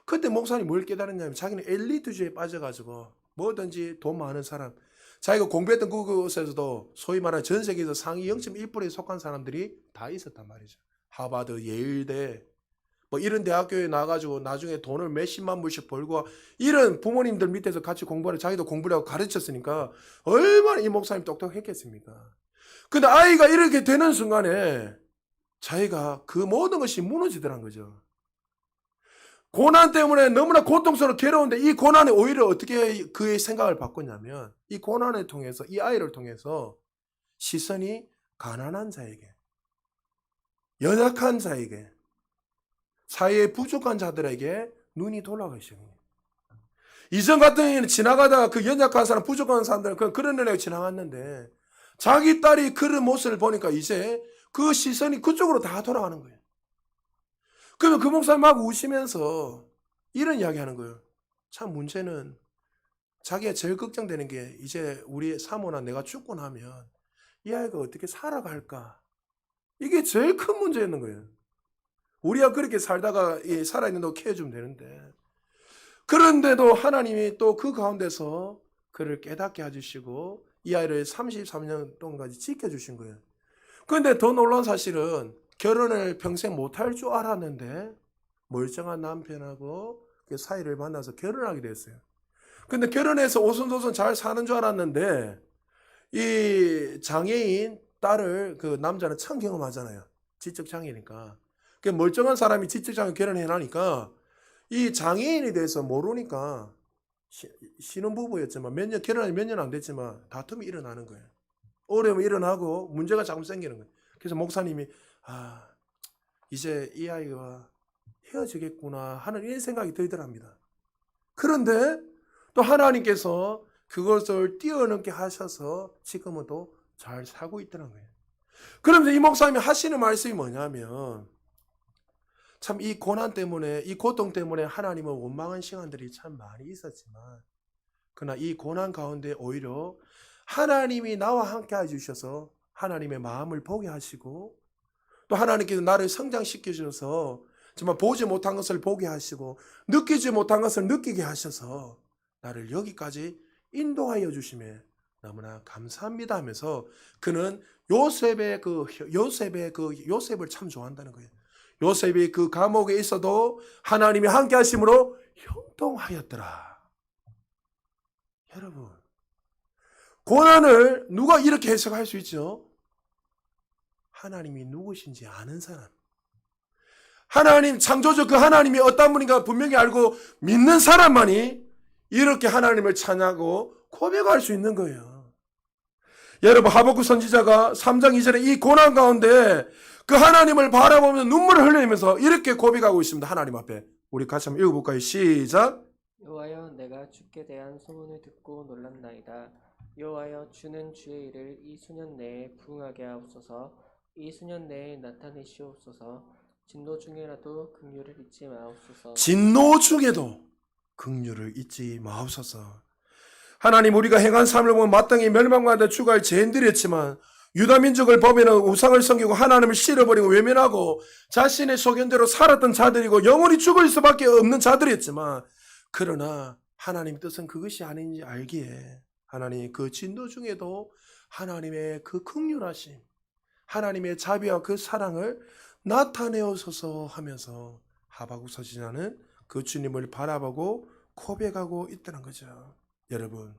그때 목사님이 뭘 깨달았냐면 자기는 엘리트주의에 빠져가지고 뭐든지 돈 많은 사람 자기가 공부했던 그곳에서도 소위 말하는 전 세계에서 상위 0.1%에 속한 사람들이 다 있었단 말이죠. 하버드, 예일대 뭐 이런 대학교에 나가지고 나중에 돈을 몇십만 불씩 벌고 이런 부모님들 밑에서 같이 공부하는 자기도 공부를 하고 가르쳤으니까 얼마나 이 목사님 똑똑했겠습니까? 근데 아이가 이렇게 되는 순간에 자기가 그 모든 것이 무너지더란 거죠. 고난 때문에 너무나 고통스럽고 괴로운데 이 고난이 오히려 어떻게 그의 생각을 바꿨냐면 이 고난을 통해서 이 아이를 통해서 시선이 가난한 자에게 연약한 자에게 사회에 부족한 자들에게 눈이 돌아가기 시작해요. 이전 같은 경우에는 지나가다가 그 연약한 사람 부족한 사람들은 그런 애가 지나갔는데 자기 딸이 그런 모습을 보니까 이제 그 시선이 그쪽으로 다 돌아가는 거예요. 그러면 그 목사님 막 우시면서 이런 이야기 하는 거예요. 참 문제는 자기가 제일 걱정되는 게 이제 우리 사모나 내가 죽고 나면 이 아이가 어떻게 살아갈까? 이게 제일 큰 문제였는 거예요. 우리가 그렇게 살다가 살아있는 거 케어주면 되는데 그런데도 하나님이 또 그 가운데서 그를 깨닫게 해주시고 이 아이를 33년 동안까지 지켜주신 거예요. 그런데 더 놀라운 사실은 결혼을 평생 못할 줄 알았는데 멀쩡한 남편하고 사이를 만나서 결혼하게 됐어요. 근데 결혼해서 오손도손 잘 사는 줄 알았는데 이 장애인 딸을 그 남자는 처음 경험하잖아요. 지적장애니까. 그 멀쩡한 사람이 지적장애 결혼해나니까 이 장애인에 대해서 모르니까 신혼부부였지만 결혼한 몇 년 안 됐지만 다툼이 일어나는 거예요. 어려움이 일어나고 문제가 자꾸 생기는 거예요. 그래서 목사님이 이제 이 아이가 헤어지겠구나 하는 이런 생각이 들더랍니다. 그런데 또 하나님께서 그것을 뛰어넘게 하셔서 지금은 또 잘 살고 있더라는 거예요. 그러면서 이 목사님이 하시는 말씀이 뭐냐면 참 이 고난 때문에 이 고통 때문에 하나님은 원망한 시간들이 참 많이 있었지만 그러나 이 고난 가운데 오히려 하나님이 나와 함께 해주셔서 하나님의 마음을 보게 하시고 또 하나님께서 나를 성장시켜 주셔서 정말 보지 못한 것을 보게 하시고 느끼지 못한 것을 느끼게 하셔서 나를 여기까지 인도하여 주심에 너무나 감사합니다 하면서 그는 요셉을 참 좋아한다는 거예요. 요셉이 그 감옥에 있어도 하나님이 함께 하심으로 형통하였더라. 여러분, 고난을 누가 이렇게 해석할 수 있죠? 하나님이 누구신지 아는 사람. 하나님 창조주 그 하나님이 어떤 분인가 분명히 알고 믿는 사람만이 이렇게 하나님을 찬양하고 고백할 수 있는 거예요. 여러분 하박국 선지자가 3장 2절에 이 고난 가운데 그 하나님을 바라보면서 눈물을 흘리면서 이렇게 고백하고 있습니다. 하나님 앞에. 우리 같이 한번 읽어볼까요? 시작. 여호와여 내가 주께 대한 소문을 듣고 놀랐나이다. 여호와여 주는 주의 일을 이 수년 내에 부응하게 하옵소서. 이 수년 내에 나타내시옵소서. 진노 중에라도 긍휼을 잊지 마옵소서. 진노 중에도 긍휼을 잊지 마옵소서. 하나님, 우리가 행한 삶을 보면 마땅히 멸망받아 죽어야 죄인들이었지만 유다 민족을 보면 우상을 섬기고 하나님을 싫어버리고 외면하고 자신의 소견대로 살았던 자들이고 영원히 죽을 수밖에 없는 자들이었지만, 그러나 하나님 뜻은 그것이 아닌지 알기에 하나님 그 진노 중에도 하나님의 그 긍휼하심, 하나님의 자비와 그 사랑을 나타내어서서 하면서 하박국 선지자는 그 주님을 바라보고 고백하고 있다는 거죠. 여러분,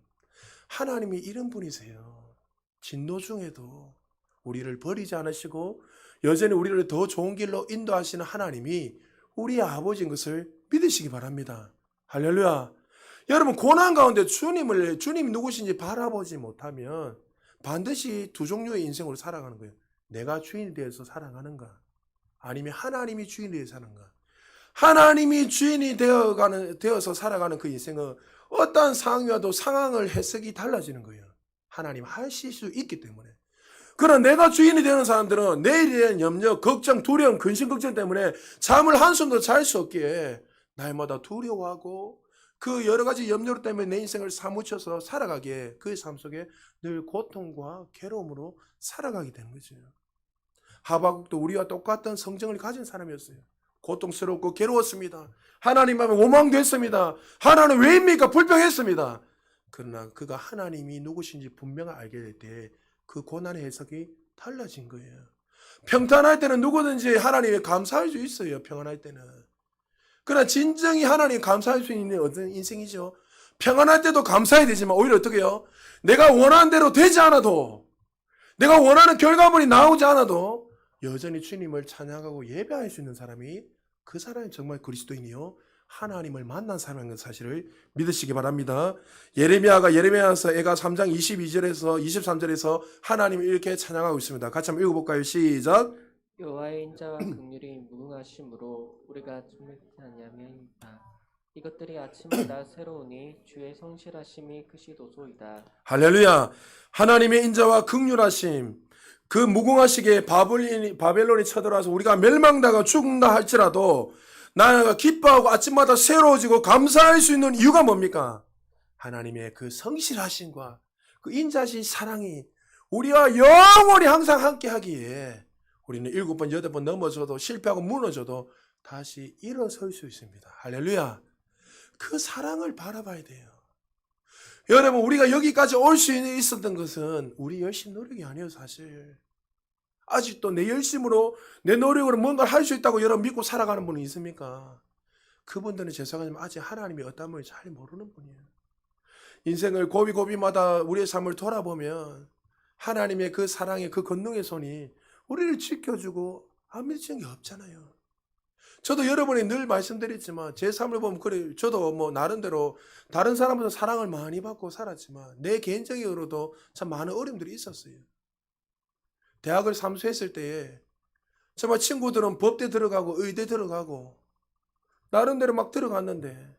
하나님이 이런 분이세요. 진노 중에도 우리를 버리지 않으시고 여전히 우리를 더 좋은 길로 인도하시는 하나님이 우리 아버지인 것을 믿으시기 바랍니다. 할렐루야. 여러분, 고난 가운데 주님이 누구신지 바라보지 못하면 반드시 두 종류의 인생으로 살아가는 거예요. 내가 주인이 되어서 살아가는가, 아니면 하나님이 주인이 되어서 사는가. 하나님이 주인이 되어서 살아가는 그 인생은 어떠한 상황이와도 상황을 해석이 달라지는 거예요. 하나님 하실 수 있기 때문에. 그러나 내가 주인이 되는 사람들은 내일에 대한 염려, 걱정, 두려움, 근심, 걱정 때문에 잠을 한숨도 잘 수 없기에 날마다 두려워하고 그 여러 가지 염려 때문에 내 인생을 사무쳐서 살아가기에 그 삶 속에 늘 고통과 괴로움으로 살아가게 되는 거죠. 하박국도 우리와 똑같은 성정을 가진 사람이었어요. 고통스럽고 괴로웠습니다. 하나님 앞에 원망됐습니다. 하나님 왜입니까? 불평했습니다. 그러나 그가 하나님이 누구신지 분명히 알게 될 때 그 고난의 해석이 달라진 거예요. 평탄할 때는 누구든지 하나님에 감사할 수 있어요. 평안할 때는. 그러나 진정히 하나님 감사할 수 있는 어떤 인생이죠. 평안할 때도 감사해야 되지만 오히려 어떻게 해요? 내가 원하는 대로 되지 않아도, 내가 원하는 결과물이 나오지 않아도 여전히 주님을 찬양하고 예배할 수 있는 사람이, 그 사람이 정말 그리스도인이요 하나님을 만난 사람인 사실을 믿으시기 바랍니다. 예레미야서 애가 3장 22절에서 23절에서 하나님을 이렇게 찬양하고 있습니다. 같이 한번 읽어볼까요? 시작. 여호와의 인자와 긍휼이 무궁하심으로 우리가 주목하지 아니함이니이다. 이것들이 아침마다 새로우니 주의 성실하심이 크시도소이다. 할렐루야. 하나님의 인자와 긍휼하심, 그 무궁하시기에 바벨론이 쳐들어와서 우리가 멸망당하고 죽는다 할지라도 나가 기뻐하고 아침마다 새로워지고 감사할 수 있는 이유가 뭡니까? 하나님의 그 성실하심과 그 인자신 사랑이 우리와 영원히 항상 함께 하기에 우리는 7번, 8번 넘어져도 실패하고 무너져도 다시 일어설 수 있습니다. 할렐루야. 그 사랑을 바라봐야 돼요. 여러분, 우리가 여기까지 올 수 있었던 것은 우리 열심 노력이 아니에요, 사실. 아직도 내 열심으로, 내 노력으로 뭔가를 할 수 있다고 여러분 믿고 살아가는 분이 있습니까? 그분들은 죄송하지만 아직 하나님이 어떤 분인지 잘 모르는 분이에요. 인생을 고비고비마다 우리의 삶을 돌아보면 하나님의 그 사랑의 그 권능의 손이 우리를 지켜주고 안 미치는 게 없잖아요. 저도 여러분이 늘 말씀드렸지만 제 삶을 보면 그래, 저도 뭐 나름대로 다른 사람보다 사랑을 많이 받고 살았지만 내 개인적으로도 참 많은 어려움들이 있었어요. 대학을 삼수했을 때에 정말 친구들은 법대 들어가고 의대 들어가고 나름대로 막 들어갔는데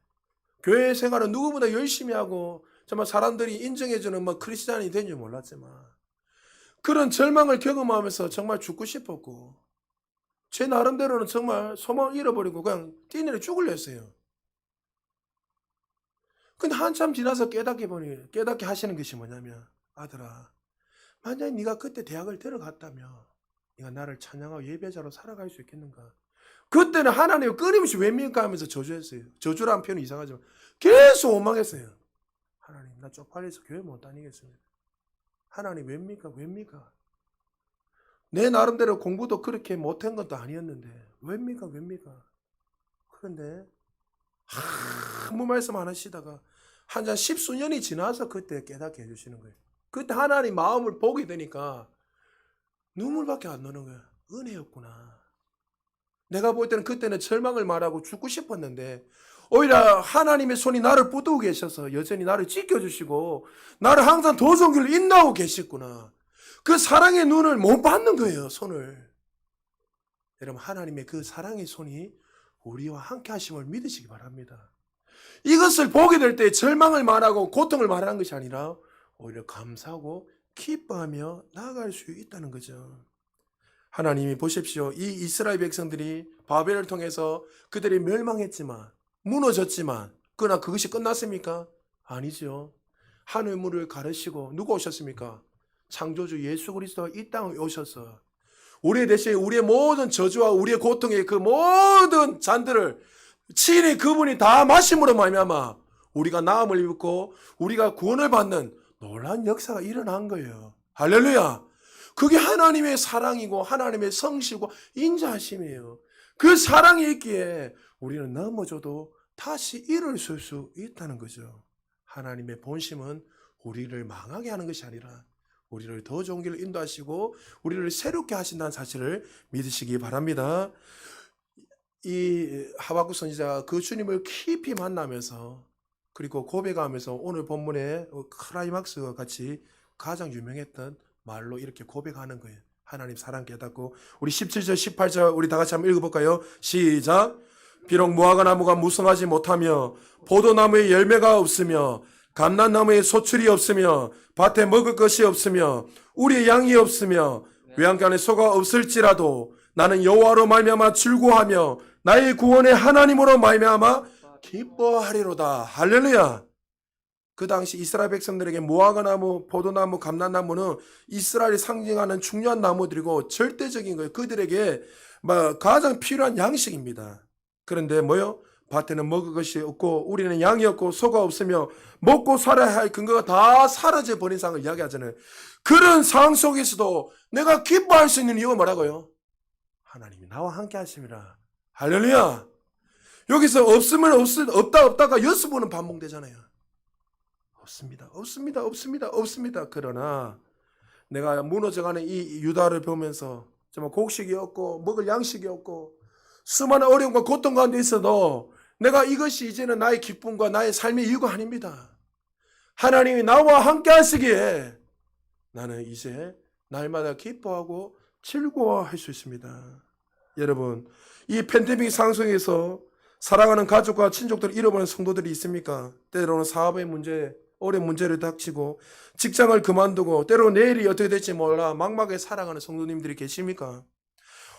교회 생활은 누구보다 열심히 하고 정말 사람들이 인정해주는 뭐 크리스찬이 된 줄 몰랐지만 그런 절망을 경험하면서 정말 죽고 싶었고 제 나름대로는 정말 소망을 잃어버리고 그냥 뛰내려 죽으려 했어요. 근데 한참 지나서 깨닫게 하시는 것이 뭐냐면, 아들아, 만약에 네가 그때 대학을 들어갔다면 네가 나를 찬양하고 예배자로 살아갈 수 있겠는가? 그때는 하나님이 끊임없이 왜입니까 하면서 저주했어요. 저주라는 표현은 이상하지만 계속 원망했어요. 하나님, 나 쪽팔려서 교회 못 다니겠습니다. 하나님 왜입니까? 내 나름대로 공부도 그렇게 못한 것도 아니었는데 왜입니까? 그런데 아무 말씀 안 하시다가 한 10수년이 지나서 그때 깨닫게 해주시는 거예요. 그때 하나님 마음을 보게 되니까 눈물밖에 안 나는 거예요. 은혜였구나. 내가 볼 때는 그때는 절망을 말하고 죽고 싶었는데 오히려 하나님의 손이 나를 붙들고 계셔서 여전히 나를 지켜주시고 나를 항상 도전 길로 인도하고 계셨구나. 그 사랑의 눈을 못 받는 거예요, 손을. 여러분, 하나님의 그 사랑의 손이 우리와 함께 하심을 믿으시기 바랍니다. 이것을 보게 될 때 절망을 말하고 고통을 말하는 것이 아니라 오히려 감사하고 기뻐하며 나아갈 수 있다는 거죠. 하나님이 보십시오. 이 이스라엘 백성들이 바벨을 통해서 그들이 멸망했지만, 무너졌지만, 그러나 그것이 끝났습니까? 아니죠. 하늘 문을 가르시고 누가 오셨습니까? 창조주 예수 그리스도가 이 땅에 오셔서 우리의 대신에 우리의 모든 저주와 우리의 고통의 그 모든 잔들을 친히 그분이 다 마심으로 말미암아 우리가 나음을 입고 우리가 구원을 받는 놀라운 역사가 일어난 거예요. 할렐루야. 그게 하나님의 사랑이고 하나님의 성실과 인자하심이에요. 그 사랑이 있기에 우리는 넘어져도 다시 일어설 수 있다는 거죠. 하나님의 본심은 우리를 망하게 하는 것이 아니라 우리를 더 좋은 길로 인도하시고 우리를 새롭게 하신다는 사실을 믿으시기 바랍니다. 이 하박국 선지자가 그 주님을 깊이 만나면서 그리고 고백하면서 오늘 본문의 클라이막스와 같이 가장 유명했던 말로 이렇게 고백하는 거예요. 하나님 사랑 깨닫고 우리 17절 18절 우리 다 같이 한번 읽어볼까요? 시작. 비록 무화과 나무가 무성하지 못하며 포도나무에 열매가 없으며 감람나무에 소출이 없으며 밭에 먹을 것이 없으며 우리의 양이 없으며 외양간에 소가 없을지라도 나는 여호와로 말미암아 즐거워하며 나의 구원의 하나님으로 말미암아 기뻐하리로다. 할렐루야. 그 당시 이스라엘 백성들에게 무화과 나무, 포도나무, 감람나무는 이스라엘이 상징하는 중요한 나무들이고 절대적인 거예요. 그들에게 가장 필요한 양식입니다. 그런데 뭐요? 밭에는 먹을 것이 없고 우리는 양이 없고 소가 없으며 먹고 살아야 할 근거가 다 사라져 버린 상황을 이야기하잖아요. 그런 상황 속에서도 내가 기뻐할 수 있는 이유가 뭐라고요? 하나님이 나와 함께 하심이라. 할렐루야. 여기서 없으면 없다가 6번은 반복되잖아요. 없습니다. 그러나 내가 무너져가는 이 유다를 보면서 정말 곡식이 없고 먹을 양식이 없고 수많은 어려움과 고통 가운데 있어도 내가 이것이 이제는 나의 기쁨과 나의 삶의 이유가 아닙니다. 하나님이 나와 함께 하시기에 나는 이제 날마다 기뻐하고 즐거워할 수 있습니다. 여러분, 이 팬데믹 상황 속에서 사랑하는 가족과 친족들을 잃어버린 성도들이 있습니까? 때로는 사업의 문제, 어려운 문제를 닥치고 직장을 그만두고 때로는 내일이 어떻게 될지 몰라 막막하게 살아가는 성도님들이 계십니까?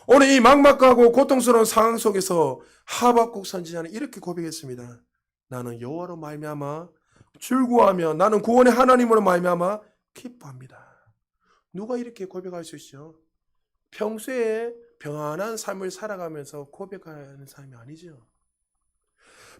오늘 이 막막하고 고통스러운 상황 속에서 하박국 선지자는 이렇게 고백했습니다. 나는 여호와로 말미암아 즐거워하며 나는 구원의 하나님으로 말미암아 기뻐합니다. 누가 이렇게 고백할 수 있죠? 평소에 평안한 삶을 살아가면서 고백하는 삶이 아니죠.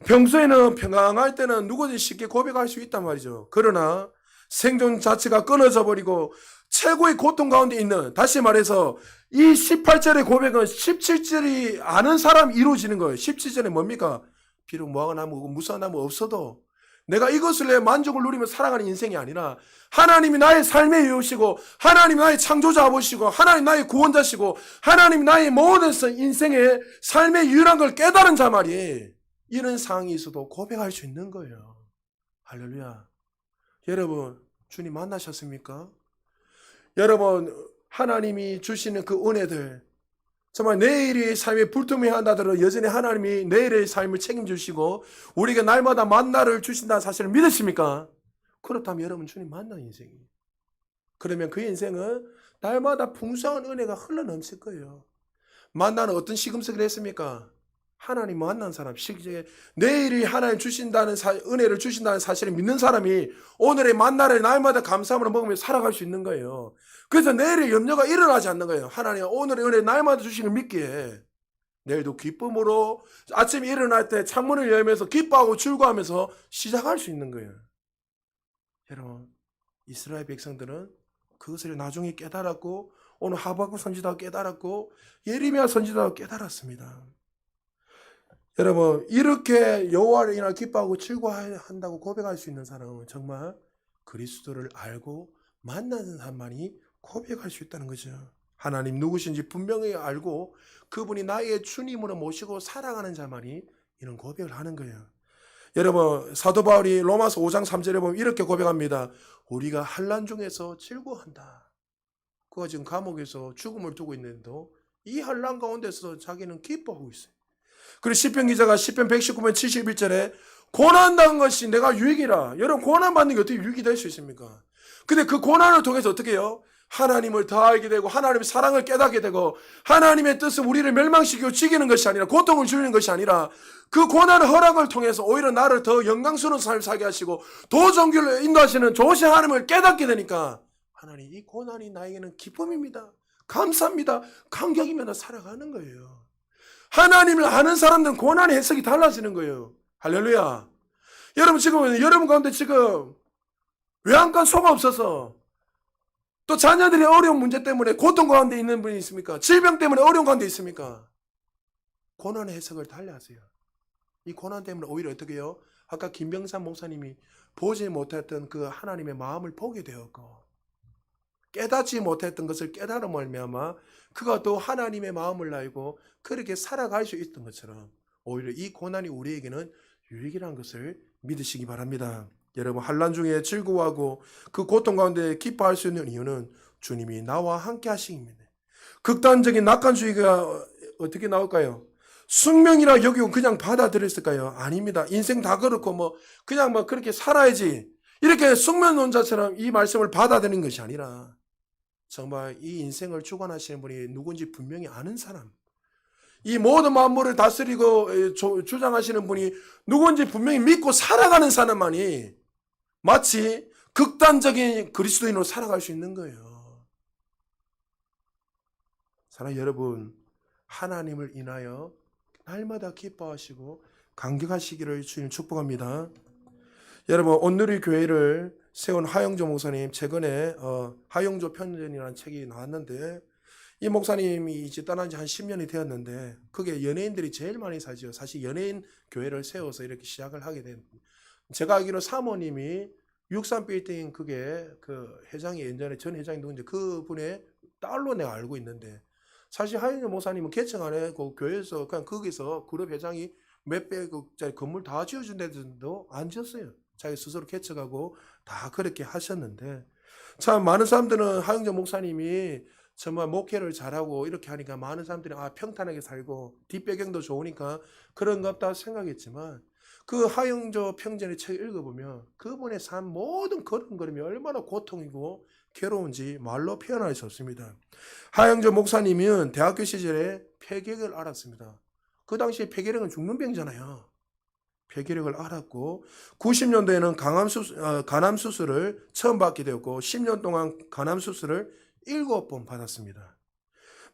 평소에는 평안할 때는 누구든지 쉽게 고백할 수 있단 말이죠. 그러나 생존 자체가 끊어져 버리고 최고의 고통 가운데 있는, 다시 말해서 이 18절의 고백은 17절이 아는 사람이 이루어지는 거예요. 17절에 뭡니까? 비록 무화과 나무, 무화과 나무 없어도 내가 이것을 내 만족을 누리며 살아가는 인생이 아니라 하나님이 나의 삶의 이유시고 하나님이 나의 창조자아버지시고 하나님 나의 구원자시고 하나님이 나의 모든 인생의 삶의 이유란 걸 깨달은 자 말이 이런 상황이 있어도 고백할 수 있는 거예요. 할렐루야. 여러분, 주님 만나셨습니까? 여러분, 하나님이 주시는 그 은혜들, 정말 내일의 삶에 불투명한다더라도 여전히 하나님이 내일의 삶을 책임주시고 우리에게 날마다 만나를 주신다는 사실을 믿으십니까? 그렇다면 여러분, 주님 만난 인생이에요. 그러면 그 인생은 날마다 풍성한 은혜가 흘러넘칠 거예요. 만나는 어떤 시금석을 했습니까? 하나님 만난 사람, 실제 내일이 하나님 주신다는 은혜를 주신다는 사실을 믿는 사람이 오늘의 만나를 날마다 감사함으로 먹으며 살아갈 수 있는 거예요. 그래서 내일의 염려가 일어나지 않는 거예요. 하나님 오늘의 은혜 날마다 주시는 걸 믿기에 내일도 기쁨으로 아침에 일어날 때 창문을 열면서 기뻐하고 즐거워하면서 시작할 수 있는 거예요. 여러분, 이스라엘 백성들은 그것을 나중에 깨달았고 오늘 하박국 선지자가 깨달았고 예레미야 선지자가 깨달았습니다. 여러분, 이렇게 여호와를 인하여 기뻐하고 즐거워한다고 고백할 수 있는 사람은 정말 그리스도를 알고 만나는 사람만이 고백할 수 있다는 거죠. 하나님 누구신지 분명히 알고 그분이 나의 주님으로 모시고 사랑하는 자만이 이런 고백을 하는 거예요. 여러분, 사도 바울이 로마서 5장 3절에 보면 이렇게 고백합니다. 우리가 환난 중에서 즐거워한다. 그가 지금 감옥에서 죽음을 두고 있는데도 이 환난 가운데서 자기는 기뻐하고 있어요. 그리고 시편 기자가 시편 119편 71절에 고난당한 것이 내가 유익이라. 여러분, 고난받는 게 어떻게 유익이 될 수 있습니까? 근데 그 고난을 통해서 어떻게 해요? 하나님을 더 알게 되고 하나님의 사랑을 깨닫게 되고 하나님의 뜻은 우리를 멸망시키고 죽이는 것이 아니라 고통을 주는 것이 아니라 그 고난의 허락을 통해서 오히려 나를 더 영광스러운 삶을 살게 하시고 도정결로 인도하시는 좋으신 하나님을 깨닫게 되니까 하나님 이 고난이 나에게는 기쁨입니다. 감사합니다. 감격이면 살아가는 거예요. 하나님을 아는 사람들은 고난의 해석이 달라지는 거예요. 할렐루야. 여러분 지금 여러분 가운데 지금 외양간 소가 없어서 또 자녀들의 어려운 문제 때문에 고통 가운데 있는 분이 있습니까? 질병 때문에 어려운 가운데 있습니까? 고난의 해석을 달리하세요. 이 고난 때문에 오히려 어떻게 해요? 아까 김병삼 목사님이 보지 못했던 그 하나님의 마음을 보게 되었고 깨닫지 못했던 것을 깨달음 말미암아 그가 또 하나님의 마음을 알고 그렇게 살아갈 수 있던 것처럼 오히려 이 고난이 우리에게는 유익이라는 것을 믿으시기 바랍니다. 여러분 환난 중에 즐거워하고 그 고통 가운데 기뻐할 수 있는 이유는 주님이 나와 함께 하시기입니다. 극단적인 낙관주의가 어떻게 나올까요? 숙명이라 여기고 그냥 받아들였을까요? 아닙니다. 인생 다 그렇고 그냥 그렇게 살아야지 이렇게 숙명론자처럼 이 말씀을 받아들이는 것이 아니라 정말 이 인생을 주관하시는 분이 누군지 분명히 아는 사람, 이 모든 만물을 다스리고 주장하시는 분이 누군지 분명히 믿고 살아가는 사람만이 마치 극단적인 그리스도인으로 살아갈 수 있는 거예요. 사랑하는 여러분, 하나님을 인하여 날마다 기뻐하시고 감격하시기를 주님 축복합니다. 여러분 오늘의 교회를 세운 하영조 목사님 최근에 하영조 편전이라는 책이 나왔는데 이 목사님이 이제 떠난 지 한 10년이 되었는데 그게 연예인들이 제일 많이 사죠. 사실 연예인 교회를 세워서 이렇게 시작을 하게 된 제가 알기로 사모님이 63빌딩 그게 그 회장이 예전에 전 회장이 누군지 그분의 딸로 내가 알고 있는데 사실 하영조 목사님은 개척 안에 그 교회에서 그냥 거기서 그룹 회장이 몇백억짜리 건물 다 지어준다는데도 안 지었어요. 자기 스스로 개척하고 다 그렇게 하셨는데 참 많은 사람들은 하영조 목사님이 정말 목회를 잘하고 이렇게 하니까 많은 사람들이 평탄하게 살고 뒷배경도 좋으니까 그런가 없다 생각했지만 그 하영조 평전의 책 읽어보면 그분의 삶 모든 걸음걸음이 얼마나 고통이고 괴로운지 말로 표현할 수 없습니다. 하영조 목사님은 대학교 시절에 폐결핵을 앓았습니다. 그 당시에 폐결핵은 죽는 병이잖아요. 폐결핵을 앓았고 90년도에는 간암 수술을 처음 받게 되었고 10년 동안 간암 수술을 7번 받았습니다.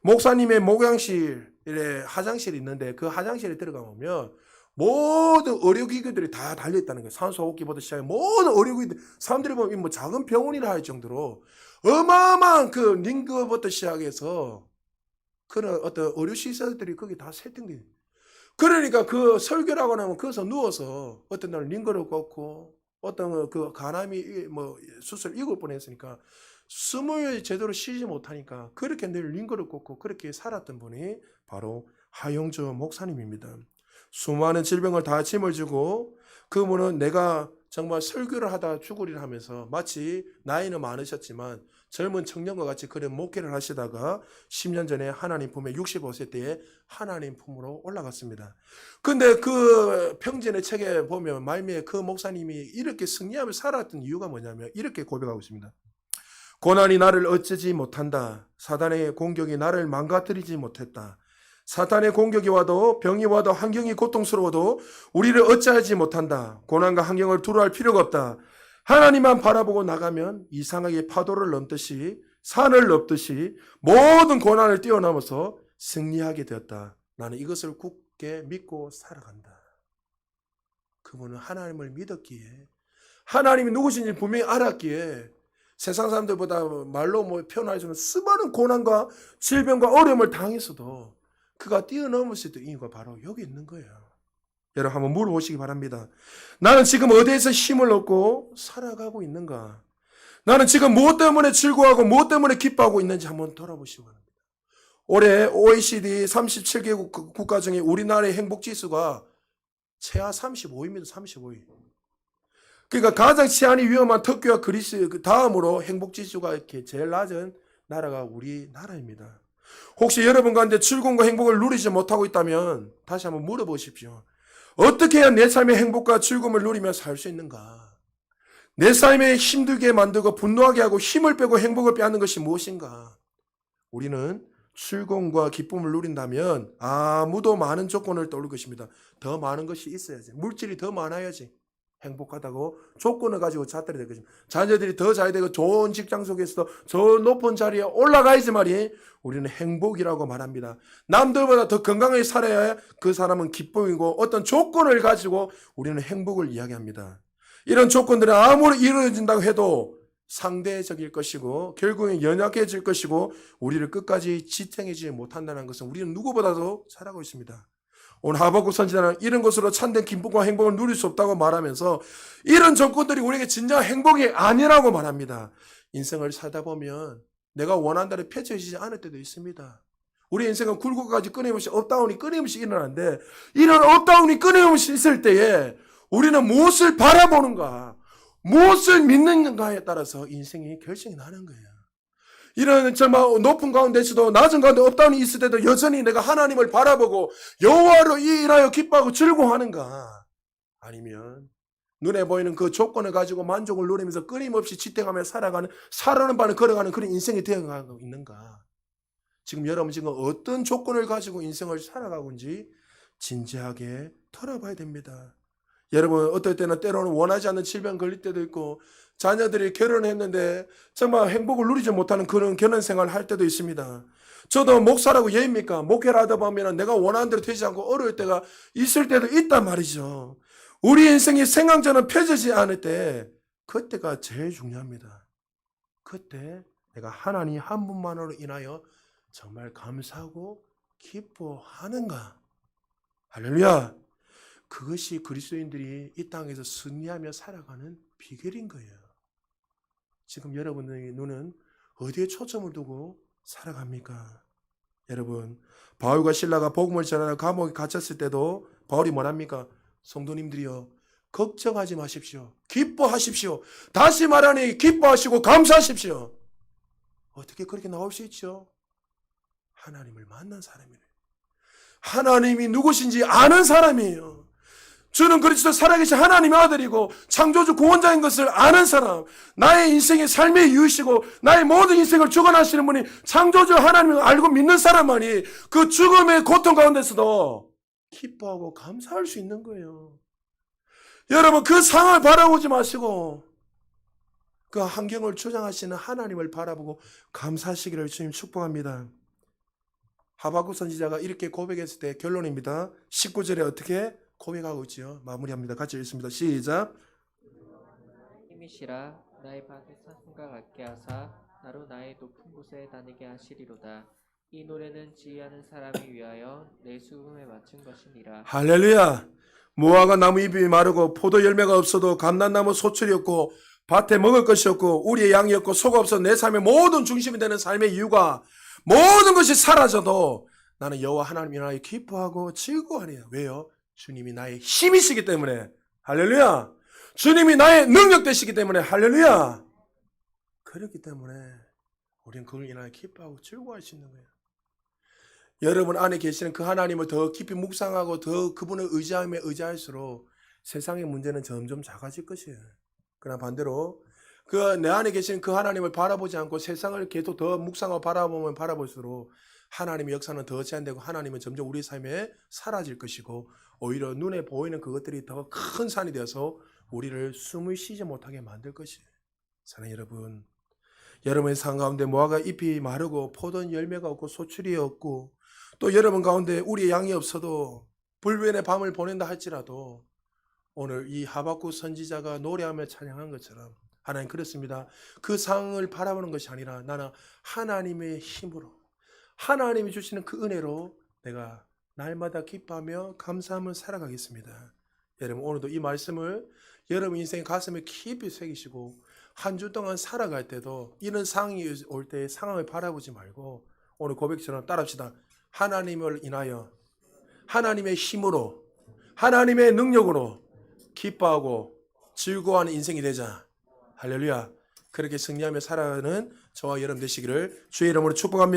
목사님의 목양실에 화장실이 있는데 그 화장실에 들어가 보면 모든 의료기구들이 다 달려있다는 거예요. 산소호흡기부터 시작해 모든 의료기구들 사람들이 보면 작은 병원이라 할 정도로 어마어마한 그 링거부터 시작해서 그런 어떤 의료시설들이 거기 다 세팅돼요. 그러니까 그 설교라고 하면 거기서 누워서 어떤 날 링거를 꽂고 어떤 그 간암이 수술 7번 했으니까 숨을 제대로 쉬지 못하니까 그렇게 늘 링거를 꽂고 그렇게 살았던 분이 바로 하영조 목사님입니다. 수많은 질병을 다 짐을 지고 그분은 내가 정말 설교를 하다 죽으리라 하면서 마치 나이는 많으셨지만 젊은 청년과 같이 그런 목회를 하시다가 10년 전에 하나님 품에 65세 때에 하나님 품으로 올라갔습니다. 근데 그 평전의 책에 보면 말미에 그 목사님이 이렇게 승리하며 살았던 이유가 뭐냐면 이렇게 고백하고 있습니다. 고난이 나를 어쩌지 못한다. 사단의 공격이 나를 망가뜨리지 못했다. 사탄의 공격이 와도 병이 와도 환경이 고통스러워도 우리를 어찌하지 못한다. 고난과 환경을 두려워할 필요가 없다. 하나님만 바라보고 나가면 이상하게 파도를 넘듯이 산을 넘듯이 모든 고난을 뛰어넘어서 승리하게 되었다. 나는 이것을 굳게 믿고 살아간다. 그분은 하나님을 믿었기에 하나님이 누구신지 분명히 알았기에 세상 사람들보다 말로 표현할 수 없는 수많은 고난과 질병과 어려움을 당했어도 그가 뛰어넘을 수 있던 이유가 바로 여기 있는 거예요. 여러분 한번 물어보시기 바랍니다. 나는 지금 어디에서 힘을 얻고 살아가고 있는가? 나는 지금 무엇 때문에 즐거워하고 무엇 때문에 기뻐하고 있는지 한번 돌아보시기 바랍니다. 올해 OECD 37개국 국가 중에 우리나라의 행복지수가 최하 35위입니다. 35위. 그러니까 가장 치안이 위험한 터키와 그리스 그 다음으로 행복지수가 이렇게 제일 낮은 나라가 우리나라입니다. 혹시 여러분 가운데 즐거움과 행복을 누리지 못하고 있다면 다시 한번 물어보십시오. 어떻게 해야 내 삶의 행복과 즐거움을 누리며 살 수 있는가? 내 삶에 힘들게 만들고 분노하게 하고 힘을 빼고 행복을 빼앗는 것이 무엇인가? 우리는 즐거움과 기쁨을 누린다면 아무도 많은 조건을 떠올 것입니다. 더 많은 것이 있어야지. 물질이 더 많아야지 행복하다고 조건을 가지고 잣들이 될 것입니다. 자녀들이 더 잘 되고 좋은 직장 속에서 저 높은 자리에 올라가야지 말이 우리는 행복이라고 말합니다. 남들보다 더 건강하게 살아야 그 사람은 기쁨이고 어떤 조건을 가지고 우리는 행복을 이야기합니다. 이런 조건들은 아무리 이루어진다고 해도 상대적일 것이고 결국엔 연약해질 것이고 우리를 끝까지 지탱해주지 못한다는 것은 우리는 누구보다도 잘하고 있습니다. 오늘 하박국 선지자는 이런 것으로 참된 기쁨과 행복을 누릴 수 없다고 말하면서 이런 조건들이 우리에게 진정한 행복이 아니라고 말합니다. 인생을 살다 보면 내가 원하는 대로 펼쳐지지 않을 때도 있습니다. 우리 인생은 굴곡까지 끊임없이 업다운이 끊임없이 일어나는데 이런 업다운이 끊임없이 있을 때에 우리는 무엇을 바라보는가, 무엇을 믿는가에 따라서 인생이 결정이 나는 거예요. 이런 정말 높은 가운데서도 낮은 가운데 업다운이 있을 때도 여전히 내가 하나님을 바라보고 여호와로 일하여 기뻐하고 즐거워하는가, 아니면 눈에 보이는 그 조건을 가지고 만족을 누리면서 끊임없이 지탱하며 살아가는 바는 걸어가는 그런 인생이 되어가고 있는가. 지금 여러분 지금 어떤 조건을 가지고 인생을 살아가고 있는지 진지하게 돌아봐야 됩니다. 여러분 어떨 때는 때로는 원하지 않는 질병 걸릴 때도 있고 자녀들이 결혼했는데 정말 행복을 누리지 못하는 그런 결혼 생활을 할 때도 있습니다. 저도 목사라고 예입니까? 목회를 하다 보면 내가 원하는 대로 되지 않고 어려울 때가 있을 때도 있단 말이죠. 우리 인생이 생각처럼 펴지지 않을 때 그때가 제일 중요합니다. 그때 내가 하나님 한 분만으로 인하여 정말 감사하고 기뻐하는가. 할렐루야. 그것이 그리스도인들이 이 땅에서 승리하며 살아가는 비결인 거예요. 지금 여러분의 눈은 어디에 초점을 두고 살아갑니까? 여러분, 바울과 실라가 복음을 전하러 감옥에 갇혔을 때도 바울이 뭐랍니까? 성도님들이여 걱정하지 마십시오. 기뻐하십시오. 다시 말하니 기뻐하시고 감사하십시오. 어떻게 그렇게 나올 수 있죠? 하나님을 만난 사람이에요. 하나님이 누구신지 아는 사람이에요. 주는 그리스도 살아계신 하나님의 아들이고 창조주 구원자인 것을 아는 사람, 나의 인생의 삶의 이유시고 나의 모든 인생을 주관하시는 분이 창조주 하나님을 알고 믿는 사람만이 그 죽음의 고통 가운데서도 기뻐하고 감사할 수 있는 거예요. 여러분 그 상황을 바라보지 마시고 그 환경을 주장하시는 하나님을 바라보고 감사하시기를 주님 축복합니다. 하박국 선지자가 이렇게 고백했을 때 결론입니다. 19절에 어떻게 고백하고 있지요? 마무리합니다. 같이 읽습니다. 시작. 힘이시라 나의 발을 사슴과 같게 하사 나로 나의 높은 곳에 다니게 하시리로다. 이 노래는 지휘하는 사람이 위하여 내 수금에 맞춘 것이니라. 할렐루야. 무화과 나무 잎이 마르고 포도 열매가 없어도 감람나무 소출이 없고 밭에 먹을 것이 없고 우리의 양이 없고 소가 없어 내 삶의 모든 중심이 되는 삶의 이유가 모든 것이 사라져도 나는 여호와 하나님 인하여 기뻐하고 즐거워하리라. 왜요? 주님이 나의 힘이시기 때문에. 할렐루야. 주님이 나의 능력 되시기 때문에. 할렐루야. 그렇기 때문에 우리는 그걸 인하여 기뻐하고 즐거워할 수 있는 거예요. 여러분 안에 계시는 그 하나님을 더 깊이 묵상하고 더 그분을 의지하며 의지할수록 세상의 문제는 점점 작아질 것이에요. 그러나 반대로 그 내 안에 계신 그 하나님을 바라보지 않고 세상을 계속 더 묵상하고 바라보면 바라볼수록 하나님의 역사는 더 제한되고 하나님은 점점 우리 삶에 사라질 것이고 오히려 눈에 보이는 그것들이 더 큰 산이 되어서 우리를 숨을 쉬지 못하게 만들 것이에요. 사랑하는 여러분, 여러분의 삶 가운데 무화과 잎이 마르고 포도는 열매가 없고 소출이 없고 또 여러분 가운데 우리의 양이 없어도 불변의 밤을 보낸다 할지라도 오늘 이 하박국 선지자가 노래하며 찬양한 것처럼 하나님 그렇습니다. 그 상황을 바라보는 것이 아니라 나는 하나님의 힘으로 하나님이 주시는 그 은혜로 내가 날마다 기뻐하며 감사하며 살아가겠습니다. 여러분 오늘도 이 말씀을 여러분 인생의 가슴에 깊이 새기시고 한 주 동안 살아갈 때도 이런 상황이 올 때 상황을 바라보지 말고 오늘 고백처럼 따라합시다. 하나님을 인하여 하나님의 힘으로 하나님의 능력으로 기뻐하고 즐거워하는 인생이 되자. 할렐루야. 그렇게 승리하며 살아가는 저와 여러분 되시기를 주의 이름으로 축복합니다.